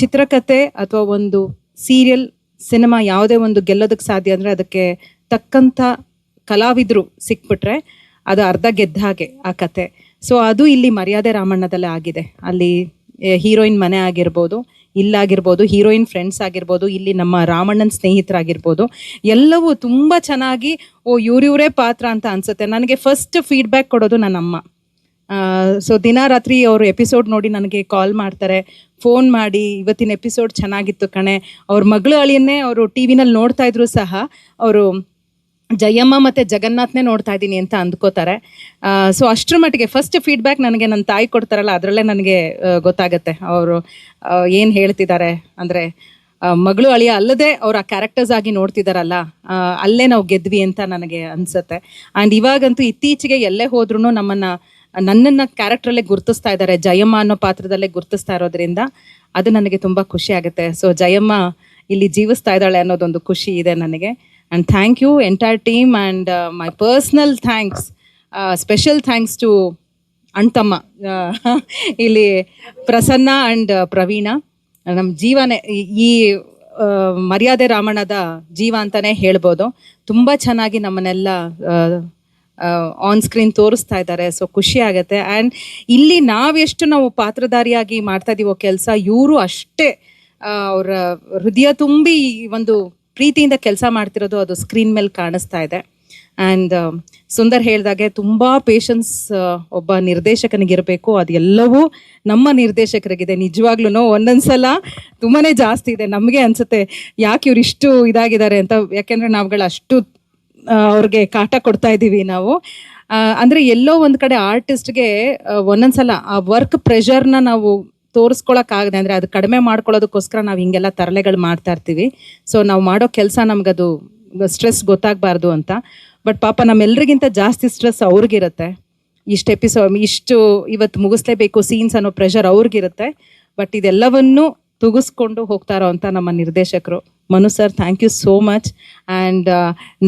ಚಿತ್ರಕಥೆ ಅಥವಾ ಒಂದು ಸೀರಿಯಲ್ ಸಿನಿಮಾ ಯಾವುದೇ ಒಂದು ಗೆಲ್ಲೋದಕ್ಕೆ ಸಾಧ್ಯ ಅಂದರೆ ಅದಕ್ಕೆ ತಕ್ಕಂಥ ಕಲಾವಿದರು ಸಿಕ್ಬಿಟ್ರೆ ಅದು ಅರ್ಧ ಗೆದ್ದ ಹಾಗೆ ಆ ಕತೆ. ಸೊ ಅದು ಇಲ್ಲಿ ಮರ್ಯಾದೆ ರಾಮಣ್ಣದಲ್ಲೇ ಆಗಿದೆ. ಅಲ್ಲಿ ಹೀರೋಯಿನ್ ಮನೆ ಆಗಿರ್ಬೋದು, ಇಲ್ಲಾಗಿರ್ಬೋದು, ಹೀರೋಯಿನ್ ಫ್ರೆಂಡ್ಸ್ ಆಗಿರ್ಬೋದು, ಇಲ್ಲಿ ನಮ್ಮ ರಾಮಣ್ಣನ ಸ್ನೇಹಿತರಾಗಿರ್ಬೋದು, ಎಲ್ಲವೂ ತುಂಬ ಚೆನ್ನಾಗಿ ಇವ್ರೇ ಪಾತ್ರ ಅಂತ ಅನ್ಸುತ್ತೆ. ನನಗೆ ಫಸ್ಟ್ ಫೀಡ್ಬ್ಯಾಕ್ ಕೊಡೋದು ನನ್ನಮ್ಮ. ಸೊ ದಿನ ರಾತ್ರಿ ಅವರು ಎಪಿಸೋಡ್ ನೋಡಿ ನನಗೆ ಕಾಲ್ ಮಾಡ್ತಾರೆ, ಫೋನ್ ಮಾಡಿ ಇವತ್ತಿನ ಎಪಿಸೋಡ್ ಚೆನ್ನಾಗಿತ್ತು ಕಣೆ. ಅವ್ರ ಮಗಳು ಅಳಿಯನ್ನೇ ಅವರು ಟಿ ವಿನಲ್ಲಿ ನೋಡ್ತಾ ಇದ್ರು ಸಹ ಅವರು ಜಯಮ್ಮ ಮತ್ತು ಜಗನ್ನಾಥ್ನೇ ನೋಡ್ತಾ ಇದ್ದೀನಿ ಅಂತ ಅಂದ್ಕೋತಾರೆ. ಸೊ ಅಷ್ಟರ ಮಟ್ಟಿಗೆ ಫಸ್ಟ್ ಫೀಡ್ಬ್ಯಾಕ್ ನನಗೆ ನನ್ನ ತಾಯಿ ಕೊಡ್ತಾರಲ್ಲ, ಅದರಲ್ಲೇ ನನಗೆ ಗೊತ್ತಾಗುತ್ತೆ ಅವರು ಏನು ಹೇಳ್ತಿದ್ದಾರೆ. ಅಂದರೆ ಮಗಳು ಅಳಿಯ ಅಲ್ಲದೆ ಅವ್ರು ಆ ಕ್ಯಾರೆಕ್ಟರ್ಸ್ ಆಗಿ ನೋಡ್ತಿದ್ದಾರಲ್ಲ, ಅಲ್ಲೇ ನಾವು ಗೆದ್ವಿ ಅಂತ ನನಗೆ ಅನಿಸುತ್ತೆ. ಆ್ಯಂಡ್ ಇವಾಗಂತೂ ಇತ್ತೀಚೆಗೆ ಎಲ್ಲೇ ಹೋದ್ರೂ ನನ್ನನ್ನು ಕ್ಯಾರೆಕ್ಟ್ರಲ್ಲೇ ಗುರ್ತಿಸ್ತಾ ಇದ್ದಾರೆ, ಜಯಮ್ಮ ಅನ್ನೋ ಪಾತ್ರದಲ್ಲೇ ಗುರ್ತಿಸ್ತಾ ಇರೋದ್ರಿಂದ ಅದು ನನಗೆ ತುಂಬ ಖುಷಿ ಆಗುತ್ತೆ. ಸೊ ಜಯಮ್ಮ ಇಲ್ಲಿ ಜೀವಿಸ್ತಾ ಇದ್ದಾಳೆ ಅನ್ನೋದೊಂದು ಖುಷಿ ಇದೆ ನನಗೆ. And thank you entire team and my personal thanks, special thanks to ಅಣ್ತಮ್ಮ ಇಲ್ಲಿ ಪ್ರಸನ್ನ ಆ್ಯಂಡ್ ಪ್ರವೀಣ. ನಮ್ಮ ಜೀವನೇ ಈ ಮರ್ಯಾದೆ ರಾಮಣ್ಣದ ಜೀವ ಅಂತಲೇ ಹೇಳ್ಬೋದು. ತುಂಬ ಚೆನ್ನಾಗಿ ನಮ್ಮನ್ನೆಲ್ಲ ಆನ್ ಸ್ಕ್ರೀನ್ ತೋರಿಸ್ತಾ ಇದ್ದಾರೆ. ಸೊ ಖುಷಿ ಆಗುತ್ತೆ. ಆ್ಯಂಡ್ ಇಲ್ಲಿ ನಾವು ಪಾತ್ರಧಾರಿಯಾಗಿ ಮಾಡ್ತಾ ಇದೀವೋ ಕೆಲಸ, ಇವರು ಅಷ್ಟೇ ಅವರ ಹೃದಯ ತುಂಬಿ ಒಂದು ಪ್ರೀತಿಯಿಂದ ಕೆಲಸ ಮಾಡ್ತಿರೋದು ಅದು ಸ್ಕ್ರೀನ್ ಮೇಲೆ ಕಾಣಿಸ್ತಾ ಇದೆ. ಆ್ಯಂಡ್ ಸುಂದರ್ ಹೇಳ್ದಾಗೆ ತುಂಬ ಪೇಷನ್ಸ್ ಒಬ್ಬ ನಿರ್ದೇಶಕನಿಗಿರಬೇಕು. ಅದು ಎಲ್ಲವೂ ನಮ್ಮ ನಿರ್ದೇಶಕರಿಗಿದೆ. ನಿಜವಾಗ್ಲೂ ಒಂದೊಂದ್ಸಲ ತುಂಬಾ ಜಾಸ್ತಿ ಇದೆ. ನಮಗೆ ಅನಿಸುತ್ತೆ ಯಾಕೆ ಇವ್ರು ಇಷ್ಟು ಇದಾಗಿದ್ದಾರೆ ಅಂತ. ಯಾಕೆಂದರೆ ನಾವುಗಳು ಅಷ್ಟು ಅವ್ರಿಗೆ ಕಾಟ ಕೊಡ್ತಾ ಇದ್ದೀವಿ ನಾವು. ಅಂದರೆ ಎಲ್ಲೋ ಒಂದು ಕಡೆ ಆರ್ಟಿಸ್ಟ್ಗೆ ಒಂದೊಂದ್ಸಲ ಆ ವರ್ಕ್ ಪ್ರೆಷರ್ನ ನಾವು ತೋರಿಸ್ಕೊಳಕ್ಕಾಗದೆ, ಅಂದರೆ ಅದು ಕಡಿಮೆ ಮಾಡ್ಕೊಳ್ಳೋದಕ್ಕೋಸ್ಕರ ನಾವು ಹಿಂಗೆಲ್ಲ ತರಲೆಗಳು ಮಾಡ್ತಾ ಇರ್ತೀವಿ. ಸೊ ನಾವು ಮಾಡೋ ಕೆಲಸ ನಮಗದು ಸ್ಟ್ರೆಸ್ ಗೊತ್ತಾಗಬಾರ್ದು ಅಂತ. ಬಟ್ ಪಾಪ ನಮ್ಮೆಲ್ಲರಿಗಿಂತ ಜಾಸ್ತಿ ಸ್ಟ್ರೆಸ್ ಅವ್ರಿಗಿರುತ್ತೆ. ಇಷ್ಟು ಇವತ್ತು ಮುಗಿಸ್ಲೇಬೇಕು ಸೀನ್ಸ್ ಅನ್ನೋ ಪ್ರೆಷರ್ ಅವ್ರಿಗಿರುತ್ತೆ. ಬಟ್ ಇದೆಲ್ಲವನ್ನು ತುಗಿಸ್ಕೊಂಡು ಹೋಗ್ತಾರೋ ಅಂತ ನಮ್ಮ ನಿರ್ದೇಶಕರು Manu sir, thank you so much. And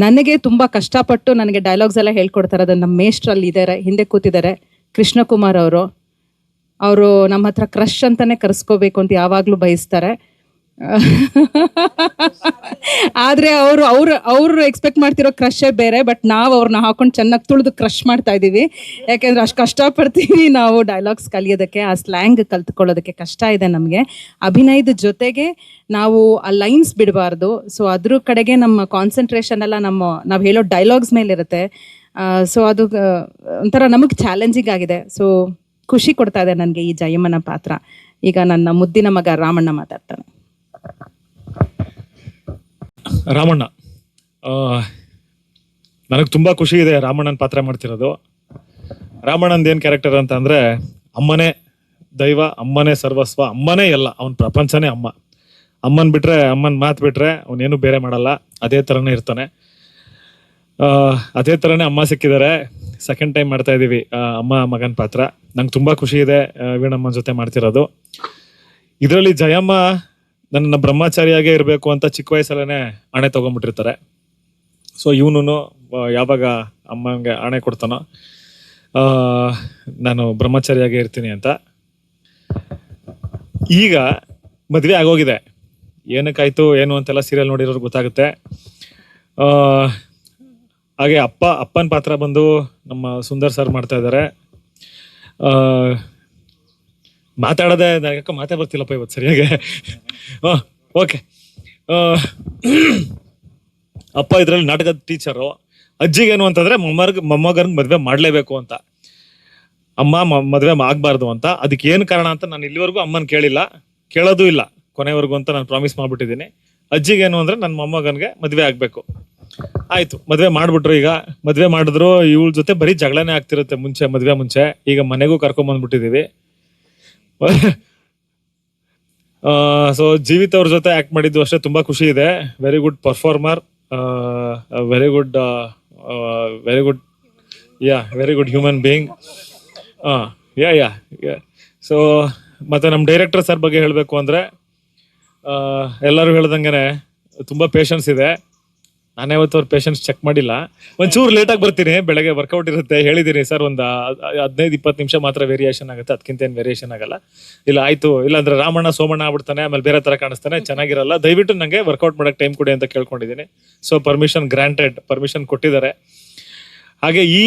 ನನಗೆ ತುಂಬ ಕಷ್ಟಪಟ್ಟು ನನಗೆ ಡೈಲಾಗ್ಸ್ ಎಲ್ಲ ಹೇಳ್ಕೊಡ್ತಾರೆ. ಅದು ನಮ್ಮ ಮೇಷ್ಟ್ರಲ್ಲಿ ಇದ್ದಾರೆ, ಹಿಂದೆ ಕೂತಿದ್ದಾರೆ, ಕೃಷ್ಣಕುಮಾರ್ ಅವರು ನಮ್ಮ ಹತ್ರ ಕ್ರಶ್ ಅಂತಾನೆ ಕರೆಸ್ಕೋಬೇಕು ಅಂತ ಯಾವಾಗಲೂ ಬಯಸ್ತಾರೆ. ಆದರೆ ಅವರು ಎಕ್ಸ್ಪೆಕ್ಟ್ ಮಾಡ್ತಿರೋ ಕ್ರಶೇ ಬೇರೆ. ಬಟ್ ನಾವು ಅವ್ರನ್ನ ಹಾಕೊಂಡು ಚೆನ್ನಾಗಿ ತುಳಿದು ಕ್ರಶ್ ಮಾಡ್ತಾ ಇದ್ದೀವಿ. ಯಾಕೆಂದರೆ ಅಷ್ಟು ಕಷ್ಟಪಡ್ತೀವಿ ನಾವು ಡೈಲಾಗ್ಸ್ ಕಲಿಯೋದಕ್ಕೆ, ಆ ಸ್ಲ್ಯಾಂಗ್ ಕಲ್ತ್ಕೊಳ್ಳೋದಕ್ಕೆ ಕಷ್ಟ ಇದೆ ನಮಗೆ. ಅಭಿನಯದ ಜೊತೆಗೆ ನಾವು ಆ ಲೈನ್ಸ್ ಬಿಡಬಾರ್ದು. ಸೊ ಅದ್ರ ಕಡೆಗೆ ನಮ್ಮ ಕಾನ್ಸಂಟ್ರೇಷನ್ ಎಲ್ಲ ನಾವು ಹೇಳೋ ಡೈಲಾಗ್ಸ್ ಮೇಲಿರುತ್ತೆ. ಸೊ ಅದು ಒಂಥರ ನಮಗೆ ಚಾಲೆಂಜಿಂಗ್ ಆಗಿದೆ. ಸೊ ಖುಷಿ ಕೊಡ್ತಾ ಇದೆ ನನಗೆ ಈ ಜಯಮ್ಮನ ಪಾತ್ರ. ಈಗ ನನ್ನ ಮುದ್ದಿನ ಮಗ ರಾಮಣ್ಣ ಮಾತಾಡ್ತಾನೆ. ರಾಮಣ್ಣ, ನನಗೆ ತುಂಬ ಖುಷಿ ಇದೆ ರಾಮಣ್ಣನ ಪಾತ್ರ ಮಾಡ್ತಿರೋದು. ರಾಮಣ್ಣಂದು ಏನು ಕ್ಯಾರೆಕ್ಟರ್ ಅಂತ ಅಂದರೆ, ಅಮ್ಮನೇ ದೈವ, ಅಮ್ಮನೇ ಸರ್ವಸ್ವ, ಅಮ್ಮನೇ ಎಲ್ಲ, ಅವನ ಪ್ರಪಂಚನೇ ಅಮ್ಮ. ಅಮ್ಮನ ಬಿಟ್ರೆ, ಅಮ್ಮನ ಮಾತು ಬಿಟ್ರೆ ಅವನೇನು ಬೇರೆ ಮಾಡಲ್ಲ. ಅದೇ ಥರನೇ ಇರ್ತಾನೆ. ಅದೇ ಥರನೇ ಅಮ್ಮ ಸಿಕ್ಕಿದ್ದಾರೆ. ಸೆಕೆಂಡ್ ಟೈಮ್ ಮಾಡ್ತಾ ಇದ್ದೀವಿ ಅಮ್ಮ ಮಗನ ಪಾತ್ರ. ನಂಗೆ ತುಂಬ ಖುಷಿ ಇದೆ ವೀಣಮ್ಮನ ಜೊತೆ ಮಾಡ್ತಿರೋದು. ಇದರಲ್ಲಿ ಜಯಮ್ಮ ನನ್ನ ಬ್ರಹ್ಮಚಾರಿಯಾಗೇ ಇರಬೇಕು ಅಂತ ಚಿಕ್ಕ ವಯಸ್ಸಲ್ಲೇ ಆಣೆ ತೊಗೊಂಡ್ಬಿಟ್ಟಿರ್ತಾರೆ. ಸೊ ಇವನು ಯಾವಾಗ ಅಮ್ಮಂಗೆ ಆಣೆ ಕೊಡ್ತಾನೋ ನಾನು ಬ್ರಹ್ಮಚಾರಿಯಾಗೇ ಇರ್ತೀನಿ ಅಂತ. ಈಗ ಮದುವೆ ಆಗೋಗಿದೆ. ಏನಕ್ಕಾಯ್ತು ಏನು ಅಂತೆಲ್ಲ ಸೀರಿಯಲ್ ನೋಡಿರೋರು ಗೊತ್ತಾಗುತ್ತೆ. ಹಾಗೆ ಅಪ್ಪನ ಪಾತ್ರ ಬಂದು ನಮ್ಮ ಸುಂದರ್ ಸರ್ ಮಾಡ್ತಾ ಇದ್ದಾರೆ. ಮಾತಾಡೋದೆ ಯಾಕೆ ಮಾತೇ ಬರ್ತಿಲ್ಲಪ್ಪ ಇವತ್ತು ಸರಿಯಾಗಿ. ಓಕೆ. ಅಪ್ಪ ಇದರಲ್ಲಿ ನಾಟಕದ ಟೀಚರು. ಅಜ್ಜಿಗೇನು ಅಂತಂದ್ರೆ ಮೊಮ್ಮಗನಿಗೆ ಮದುವೆ ಮಾಡಲೇಬೇಕು ಅಂತ, ಅಮ್ಮ ಮದುವೆ ಆಗಬಾರ್ದು ಅಂತ. ಅದಕ್ಕೆ ಏನು ಕಾರಣ ಅಂತ ನಾನು ಇಲ್ಲಿವರೆಗೂ ಅಮ್ಮನ ಕೇಳಿಲ್ಲ, ಕೇಳೋದು ಇಲ್ಲ ಕೊನೆವರೆಗೂ ಅಂತ ನಾನು ಪ್ರಾಮಿಸ್ ಮಾಡ್ಬಿಟ್ಟಿದ್ದೀನಿ. ಅಜ್ಜಿಗೇನು ಅಂದ್ರೆ ನನ್ನ ಮೊಮ್ಮಗನಿಗೆ ಮದುವೆ ಆಗಬೇಕು. ಆಯ್ತು, ಮದುವೆ ಮಾಡ್ಬಿಟ್ರು. ಈಗ ಮದುವೆ ಮಾಡಿದ್ರು, ಇವಳ ಜೊತೆ ಬರೀ ಜಗಳನೇ ಆಗ್ತಿರುತ್ತೆ ಮದುವೆ ಮುಂಚೆ. ಈಗ ಮನೆಗೂ ಕರ್ಕೊಂಬಂದ್ಬಿಟ್ಟಿದ್ದೀವಿ. ಸೊ ಜೀವಿತ್ ಅವ್ರ ಜೊತೆ ಆಕ್ಟ್ ಮಾಡಿದ್ದು ಅಷ್ಟೇ ತುಂಬಾ ಖುಷಿ ಇದೆ. Very good performer, very good very good human being. So ಮತ್ತೆ ನಮ್ಮ ಡೈರೆಕ್ಟರ್ ಸರ್ ಬಗ್ಗೆ ಹೇಳಬೇಕು ಅಂದ್ರೆ, ಎಲ್ಲರೂ ಹೇಳ್ದಂಗೆ ತುಂಬಾ ಪೇಷನ್ಸ್ ಇದೆ. ನಾನೇ ಇವತ್ತು ಅವ್ರ ಪೇಷನ್ಸ್ ಚೆಕ್ ಮಾಡಿಲ್ಲ. ಒಂಚೂರು ಲೇಟಾಗಿ ಬರ್ತೀನಿ, ಬೆಳಗ್ಗೆ ವರ್ಕೌಟ್ ಇರುತ್ತೆ. ಹೇಳಿದ್ದೀನಿ ಸರ್, ಒಂದು 15-20 ನಿಮಿಷ ಮಾತ್ರ ವೇರಿಯೇಷನ್ ಆಗುತ್ತೆ, ಅದಕ್ಕಿಂತ ಏನು ವೇರಿಯೇಷನ್ ಆಗಲ್ಲ. ಇಲ್ಲ ಆಯ್ತು, ಇಲ್ಲಾಂದ್ರೆ ರಾಮಣ್ಣ ಸೋಮಣ್ಣ ಆಗ್ಬಿಡ್ತಾನೆ, ಆಮೇಲೆ ಬೇರೆ ತರ ಕಾಣಿಸ್ತಾನೆ, ಚೆನ್ನಾಗಿರಲ್ಲ. ದಯವಿಟ್ಟು ನನಗೆ ವರ್ಕೌಟ್ ಮಾಡಕ್ಕೆ ಟೈಮ್ ಕೊಡಿ ಅಂತ ಕೇಳ್ಕೊಂಡಿದ್ದೀನಿ. ಸೊ ಪರ್ಮಿಷನ್ ಗ್ರಾಂಟೆಡ್, ಪರ್ಮಿಷನ್ ಕೊಟ್ಟಿದ್ದಾರೆ. ಹಾಗೆ ಈ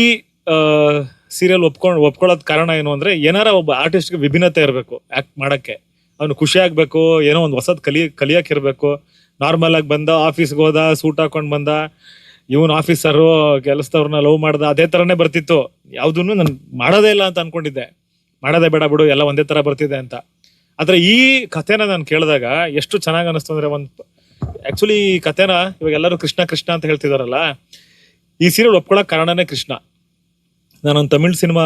ಸೀರಿಯಲ್ ಒಪ್ಕೊಳ್ಳೋದ್ ಕಾರಣ ಏನು ಅಂದ್ರೆ ಏನಾರ ಒಬ್ಬ ಆರ್ಟಿಸ್ಟ್ಗೆ ವಿಭಿನ್ನತೆ ಇರಬೇಕು ಆಕ್ಟ್ ಮಾಡಕ್ಕೆ. ಅವನು ಖುಷಿ ಆಗ್ಬೇಕು, ಏನೋ ಒಂದು ಹೊಸದ್ ಕಲಿಯಕ್ ಇರ್ಬೇಕು. ನಾರ್ಮಲ್ ಆಗಿ ಬಂದ, ಆಫೀಸ್ಗೆ ಹೋದ, ಸೂಟ್ ಹಾಕೊಂಡ್ ಬಂದ, ಇವನ್ ಆಫೀಸರು ಕೆಲಸದವ್ರನ್ನ ಲವ್ ಮಾಡ್ದ, ಅದೇ ತರನೇ ಬರ್ತಿತ್ತು. ಯಾವ್ದನ್ನು ನಾನು ಮಾಡೋದೇ ಇಲ್ಲ ಅಂತ ಅನ್ಕೊಂಡಿದ್ದೆ, ಮಾಡೋದೇ ಬೇಡ ಬಿಡು, ಎಲ್ಲ ಒಂದೇ ತರ ಬರ್ತಿದೆ ಅಂತ. ಆದ್ರೆ ಈ ಕಥೆನ ನಾನು ಕೇಳಿದಾಗ ಎಷ್ಟು ಚೆನ್ನಾಗಿ ಅನಿಸ್ತು ಅಂದ್ರೆ, ಆಕ್ಚುಲಿ ಈ ಕಥೆನ ಇವಾಗ ಎಲ್ಲರೂ ಕೃಷ್ಣ ಕೃಷ್ಣ ಅಂತ ಹೇಳ್ತಿದಾರಲ್ಲ, ಈ ಸೀರಿಯಲ್ ಒಪ್ಕೊಳಕ್ ಕಾರಣನೇ ಕೃಷ್ಣ. ನಾನೊಂದು ತಮಿಳ್ ಸಿನಿಮಾ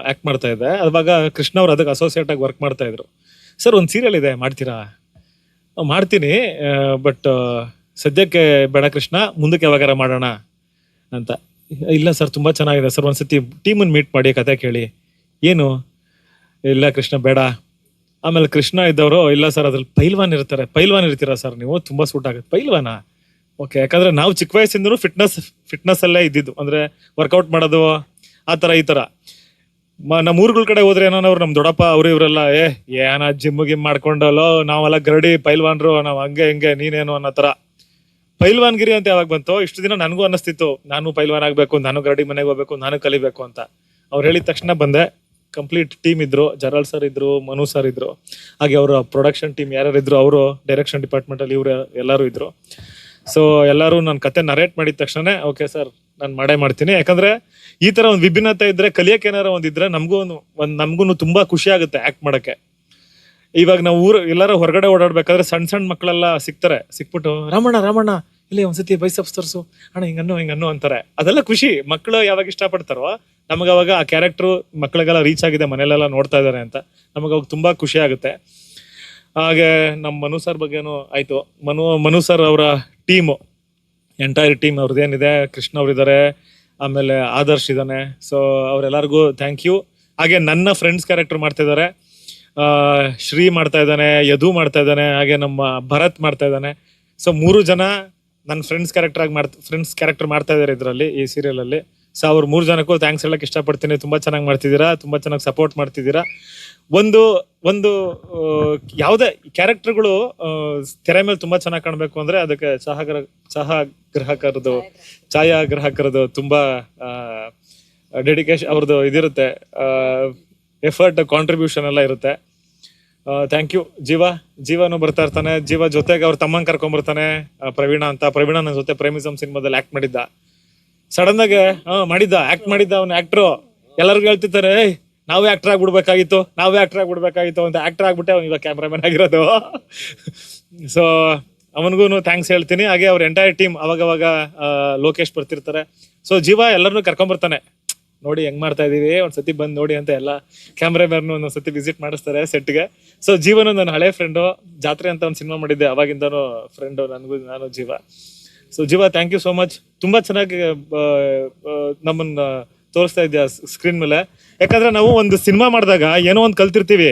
ಆಕ್ಟ್ ಮಾಡ್ತಾ ಇದ್ದೆ, ಅವಾಗ ಕೃಷ್ಣ ಅವ್ರು ಅದಕ್ಕೆ ಅಸೋಸಿಯೇಟ್ ಆಗಿ ವರ್ಕ್ ಮಾಡ್ತಾ ಇದ್ರು. ಸರ್ ಒಂದು ಸೀರಿಯಲ್ ಇದೆ, ಮಾಡ್ತೀರಾ? ಮಾಡ್ತೀನಿ, ಬಟ್ ಸದ್ಯಕ್ಕೆ ಬೇಡ ಕೃಷ್ಣ, ಮುಂದಕ್ಕೆ ಯಾವಾಗಾರ ಮಾಡೋಣ ಅಂತ. ಇಲ್ಲ ಸರ್ ತುಂಬಾ ಚೆನ್ನಾಗಿದೆ ಸರ್, ಒಂದ್ಸತಿ ಟೀಮನ್ನು ಮೀಟ್ ಮಾಡಿ ಕತೆ ಕೇಳಿ. ಏನು? ಇಲ್ಲ ಕೃಷ್ಣ ಬೇಡ. ಆಮೇಲೆ ಕೃಷ್ಣ ಇದ್ದವರು, ಇಲ್ಲ ಸರ್ ಅದ್ರಲ್ಲಿ ಪೈಲ್ವಾನ್ ಇರ್ತಾರೆ, ಪೈಲ್ವಾನ್ ಇರ್ತೀರಾ ಸರ್ ನೀವು, ತುಂಬಾ ಸೂಟ್ ಆಗುತ್ತೆ. ಪೈಲ್ವಾನ? ಓಕೆ. ಯಾಕಂದ್ರೆ ನಾವು ಚಿಕ್ಕ ವಯಸ್ಸಿಂದನೂ ಫಿಟ್ನೆಸ್ ಅಲ್ಲೇ ಇದ್ದಿದ್ದು, ಅಂದ್ರೆ ವರ್ಕೌಟ್ ಮಾಡೋದು ಆ ತರ ಈ ತರ. ನಮ್ಮ ಊರುಗಳ ಕಡೆ ಹೋದ್ರೆ ಏನೋ ನಮ್ ದೊಡ್ಡಪ್ಪ ಅವ್ರು ಇವರೆಲ್ಲ ಏನ ಜಿಮ್ ಗಿಮ್ ಮಾಡ್ಕೊಂಡಲ್ಲೋ, ನಾವೆಲ್ಲ ಗರಡಿ ಪೈಲ್ವಾನ್ರು, ನಾವ್ ಹಂಗೆ ಹಿಂಗೆ, ನೀನೇನು ಅನ್ನೋ ತರ. ಪೈಲ್ವಾನ್ಗಿರಿ ಅಂತ ಯಾವಾಗ ಬಂತು? ಇಷ್ಟು ದಿನ ನನಗೂ ಅನ್ನಿಸ್ತಿತ್ತು ನಾನು ಪೈಲ್ವಾನ್ ಆಗ್ಬೇಕು, ನಾನು ಗರಡಿ ಮನೆಗೆ ಹೋಗ್ಬೇಕು, ನಾನು ಕಲಿಬೇಕು ಅಂತ. ಅವ್ರು ಹೇಳಿದ ತಕ್ಷಣ ಬಂದೆ. ಕಂಪ್ಲೀಟ್ ಟೀಮ್ ಇದ್ರು, ಜರಾಲ್ ಸರ್ ಇದ್ರು, ಮನು ಸರ್ ಇದ್ರು, ಹಾಗೆ ಅವರ ಪ್ರೊಡಕ್ಷನ್ ಟೀಮ್ ಯಾರ್ಯಾರು ಇದ್ರು, ಅವರು ಡೈರೆಕ್ಷನ್ ಡಿಪಾರ್ಟ್ಮೆಂಟ್ ಅಲ್ಲಿ ಇವ್ರು ಎಲ್ಲರೂ ಇದ್ರು. ಸೊ ಎಲ್ಲರೂ ನನ್ನ ಕತೆ ನರೇಟ್ ಮಾಡಿದ ತಕ್ಷಣ ಓಕೆ ಸರ್ ನಾನು ಮಾಡೇ ಮಾಡ್ತೀನಿ. ಯಾಕಂದ್ರೆ ಈ ತರ ಒಂದು ವಿಭಿನ್ನತೆ ಇದ್ರೆ, ಕಲಿಯಕ್ಕೆ ಏನಾರ ಒಂದಿದ್ರೆ ನಮ್ಗೂ ತುಂಬಾ ಖುಷಿ ಆಗುತ್ತೆ ಆಕ್ಟ್ ಮಾಡಕ್ಕೆ. ಇವಾಗ ನಾವು ಎಲ್ಲಾರ ಹೊರಗಡೆ ಓಡಾಡ್ಬೇಕಾದ್ರೆ ಸಣ್ಣ ಮಕ್ಕಳೆಲ್ಲ ಸಿಕ್ಬಿಟ್ಟು ರಾಮಣ್ಣ ಇಲ್ಲಿ ಒಂದ್ಸತಿ ಬೈಸಪ್ಸ್ ತೋರ್ಸು ಅಣ್ಣ, ಹಿಂಗನ್ನು ಅಂತಾರೆ. ಅದೆಲ್ಲ ಖುಷಿ. ಮಕ್ಕಳು ಯಾವಾಗ ಇಷ್ಟಪಡ್ತಾರೋ ನಮಗ ಅವಾಗ ಆ ಕ್ಯಾರೆಕ್ಟರ್ ಮಕ್ಕಳಿಗೆಲ್ಲ ರೀಚ್ ಆಗಿದೆ, ಮನೇಲೆಲ್ಲ ನೋಡ್ತಾ ಇದಾರೆ ಅಂತ ನಮಗ ಅವಾಗ ತುಂಬಾ ಖುಷಿ ಆಗುತ್ತೆ. ಹಾಗೆ ನಮ್ಮ ಮನು ಸರ್ ಬಗ್ಗೆನೂ ಆಯ್ತು. ಮನು ಸರ್ ಅವರ ಟೀಮು, ಎಂಟೈರ್ ಟೀಮ್ ಅವ್ರದ್ದೇನಿದೆ, ಕೃಷ್ಣ ಅವ್ರಿದ್ದಾರೆ, ಆಮೇಲೆ ಆದರ್ಶ್ ಇದ್ದಾನೆ. ಸೊ ಅವರೆಲ್ಲರಿಗೂ ಥ್ಯಾಂಕ್ ಯು. ಹಾಗೆ ನನ್ನ ಫ್ರೆಂಡ್ಸ್ ಕ್ಯಾರೆಕ್ಟರ್ ಮಾಡ್ತಾ ಇದ್ದಾರೆ, ಶ್ರೀ ಮಾಡ್ತಾ ಇದ್ದಾನೆ, ಯದು ಮಾಡ್ತಾ ಇದ್ದಾನೆ, ಹಾಗೆ ನಮ್ಮ ಭರತ್ ಮಾಡ್ತಾ ಇದ್ದಾನೆ. ಸೊ 3 ಜನ ನನ್ನ ಫ್ರೆಂಡ್ಸ್ ಕ್ಯಾರೆಕ್ಟರ್ ಮಾಡ್ತಾ ಇದ್ದಾರೆ ಇದರಲ್ಲಿ, ಈ ಸೀರಿಯಲ್ ಅಲ್ಲಿ. ಸೊ ಅವ್ರು 3 ಜನಕ್ಕೂ ಥ್ಯಾಂಕ್ಸ್ ಹೇಳಕ್ ಇಷ್ಟಪಡ್ತೀನಿ. ತುಂಬಾ ಚೆನ್ನಾಗಿ ಮಾಡ್ತಿದ್ದೀರಾ, ತುಂಬಾ ಚೆನ್ನಾಗಿ ಸಪೋರ್ಟ್ ಮಾಡ್ತಿದ್ದೀರಾ. ಒಂದು ಯಾವುದೇ ಕ್ಯಾರೆಕ್ಟರ್ಗಳು ತೆರೆ ಮೇಲೆ ತುಂಬಾ ಚೆನ್ನಾಗಿ ಕಾಣಬೇಕು ಅಂದ್ರೆ ಅದಕ್ಕೆ ಛಾಯಾಗ್ರಾಹಕರದು ತುಂಬಾ ಡೆಡಿಕೇಶನ್, ಅವ್ರದ್ದು ಇದಿರುತ್ತೆ, ಎಫರ್ಟ್, ಕಾಂಟ್ರಿಬ್ಯೂಷನ್ ಎಲ್ಲ ಇರುತ್ತೆ. Thank you. ಜೀವನು ಬರ್ತಾ ಇರ್ತಾನೆ. ಜೀವ ಜೊತೆಗೆ ಅವ್ರ ತಮ್ಮನ್ ಕರ್ಕೊಂಡ್ ಬರ್ತಾನೆ, ಪ್ರವೀಣ ನನ್ನ ಜೊತೆ ಪ್ರೇಮಿಸಂ ಸಿನಿಮಾದಲ್ಲಿ ಆಕ್ಟ್ ಮಾಡಿದ್ದ. ಸಡನ್ ಆಗಿ ಆಕ್ಟ್ ಮಾಡಿದ್ದ ಅವ್ನ ಆಕ್ಟ್ರು. ಎಲ್ಲರಿಗೂ ಹೇಳ್ತಿರ್ತಾರೆ ನಾವೇ ಆಕ್ಟರ್ ಆಗ್ಬಿಡ್ಬೇಕಾಗಿತ್ತು ಅಂತ. ಆಕ್ಟರ್ ಆಗ್ಬಿಟ್ಟೆ ಅವ್ನು ಇವಾಗ ಕ್ಯಾಮ್ರಾಮನ್ ಆಗಿರೋದು. ಸೊ ಅವನಿಗೂ ಥ್ಯಾಂಕ್ಸ್ ಹೇಳ್ತೀನಿ. ಹಾಗೆ ಅವ್ರ ಎಂಟೈರ್ ಟೀಮ್ ಅವಾಗವಾಗ ಲೋಕೇಶ್ ಬರ್ತಿರ್ತಾರೆ. ಸೊ ಜೀವ ಎಲ್ಲರನ್ನೂ ಕರ್ಕೊಂಡ್ಬರ್ತಾನೆ, ನೋಡಿ ಹೆಂಗ್ ಮಾಡ್ತಾ ಇದೀವಿ, ಒಂದ್ಸತಿ ಬಂದ್ ನೋಡಿ ಅಂತ. ಎಲ್ಲ ಕ್ಯಾಮ್ರಾಮನ್ ಒಂದೊಂದ್ಸತಿ ವಿಸಿಟ್ ಮಾಡಿಸ್ತಾರೆ ಸೆಟ್ಗೆ. ಸೊ ಜೀವನು ನನ್ನ ಹಳೆ ಫ್ರೆಂಡು, ಜಾತ್ರೆ ಅಂತ ಒಂದು ಸಿನಿಮಾ ಮಾಡಿದ್ದೆ, ಅವಾಗಿಂದನೂ ಫ್ರೆಂಡು ನಾನು ಜೀವ. ಸೊ ಜೀವ ಥ್ಯಾಂಕ್ ಯು ಸೋ ಮಚ್. ತುಂಬಾ ಚೆನ್ನಾಗಿ ನಮ್ಮನ್ನ ತೋರಿಸ್ತಾ ಇದ್ಯಾ ಸ್ಕ್ರೀನ್ ಮೇಲೆ. ಯಾಕಂದ್ರೆ ನಾವು ಒಂದು ಸಿನಿಮಾ ಮಾಡಿದಾಗ ಏನೋ ಒಂದು ಕಲ್ತಿರ್ತೀವಿ,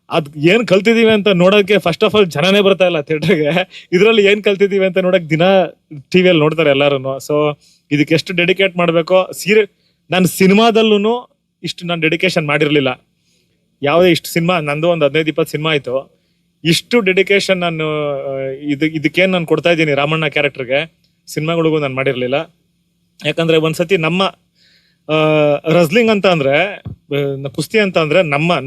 ಅದ್ ಏನ್ ಕಲ್ತಿದೀವಿ ಅಂತ ನೋಡೋಕೆ ಫಸ್ಟ್ ಆಫ್ ಆಲ್ ಜನನೇ ಬರ್ತಾ ಇಲ್ಲ ಥಿಯೇಟರ್ಗೆ. ಇದ್ರಲ್ಲಿ ಏನ್ ಕಲ್ತಿದೀವಿ ಅಂತ ನೋಡಕ್ ದಿನ ಟಿವಿಯಲ್ಲಿ ನೋಡ್ತಾರೆ ಎಲ್ಲಾರು. ಸೊ ಇದಕ್ಕೆ ಎಷ್ಟು ಡೆಡಿಕೇಟ್ ಮಾಡ್ಬೇಕೋ. ನಾನು ಸಿನಿಮಾದಲ್ಲೂ ಇಷ್ಟು ನಾನು ಡೆಡಿಕೇಶನ್ ಮಾಡಿರ್ಲಿಲ್ಲ. ಯಾವುದೇ ಇಷ್ಟು ಸಿನಿಮಾ, ನಂದು ಒಂದು 15-20 ಸಿನಿಮಾ ಆಯ್ತು, ಇಷ್ಟು ಡೆಡಿಕೇಶನ್ ನಾನು ಇದಕ್ಕೇನು ನಾನು ಕೊಡ್ತಾ ಇದ್ದೀನಿ ರಾಮಣ್ಣ ಕ್ಯಾರೆಕ್ಟರ್ಗೆ, ಸಿನಿಮಾಗಳಿಗೂ ನಾನು ಮಾಡಿರ್ಲಿಲ್ಲ. ಯಾಕಂದ್ರೆ ಒಂದ್ಸತಿ ನಮ್ಮ ರಸ್ಲಿಂಗ್ ಅಂತ ಅಂದ್ರೆ, ಕುಸ್ತಿ ಅಂತ ಅಂದ್ರೆ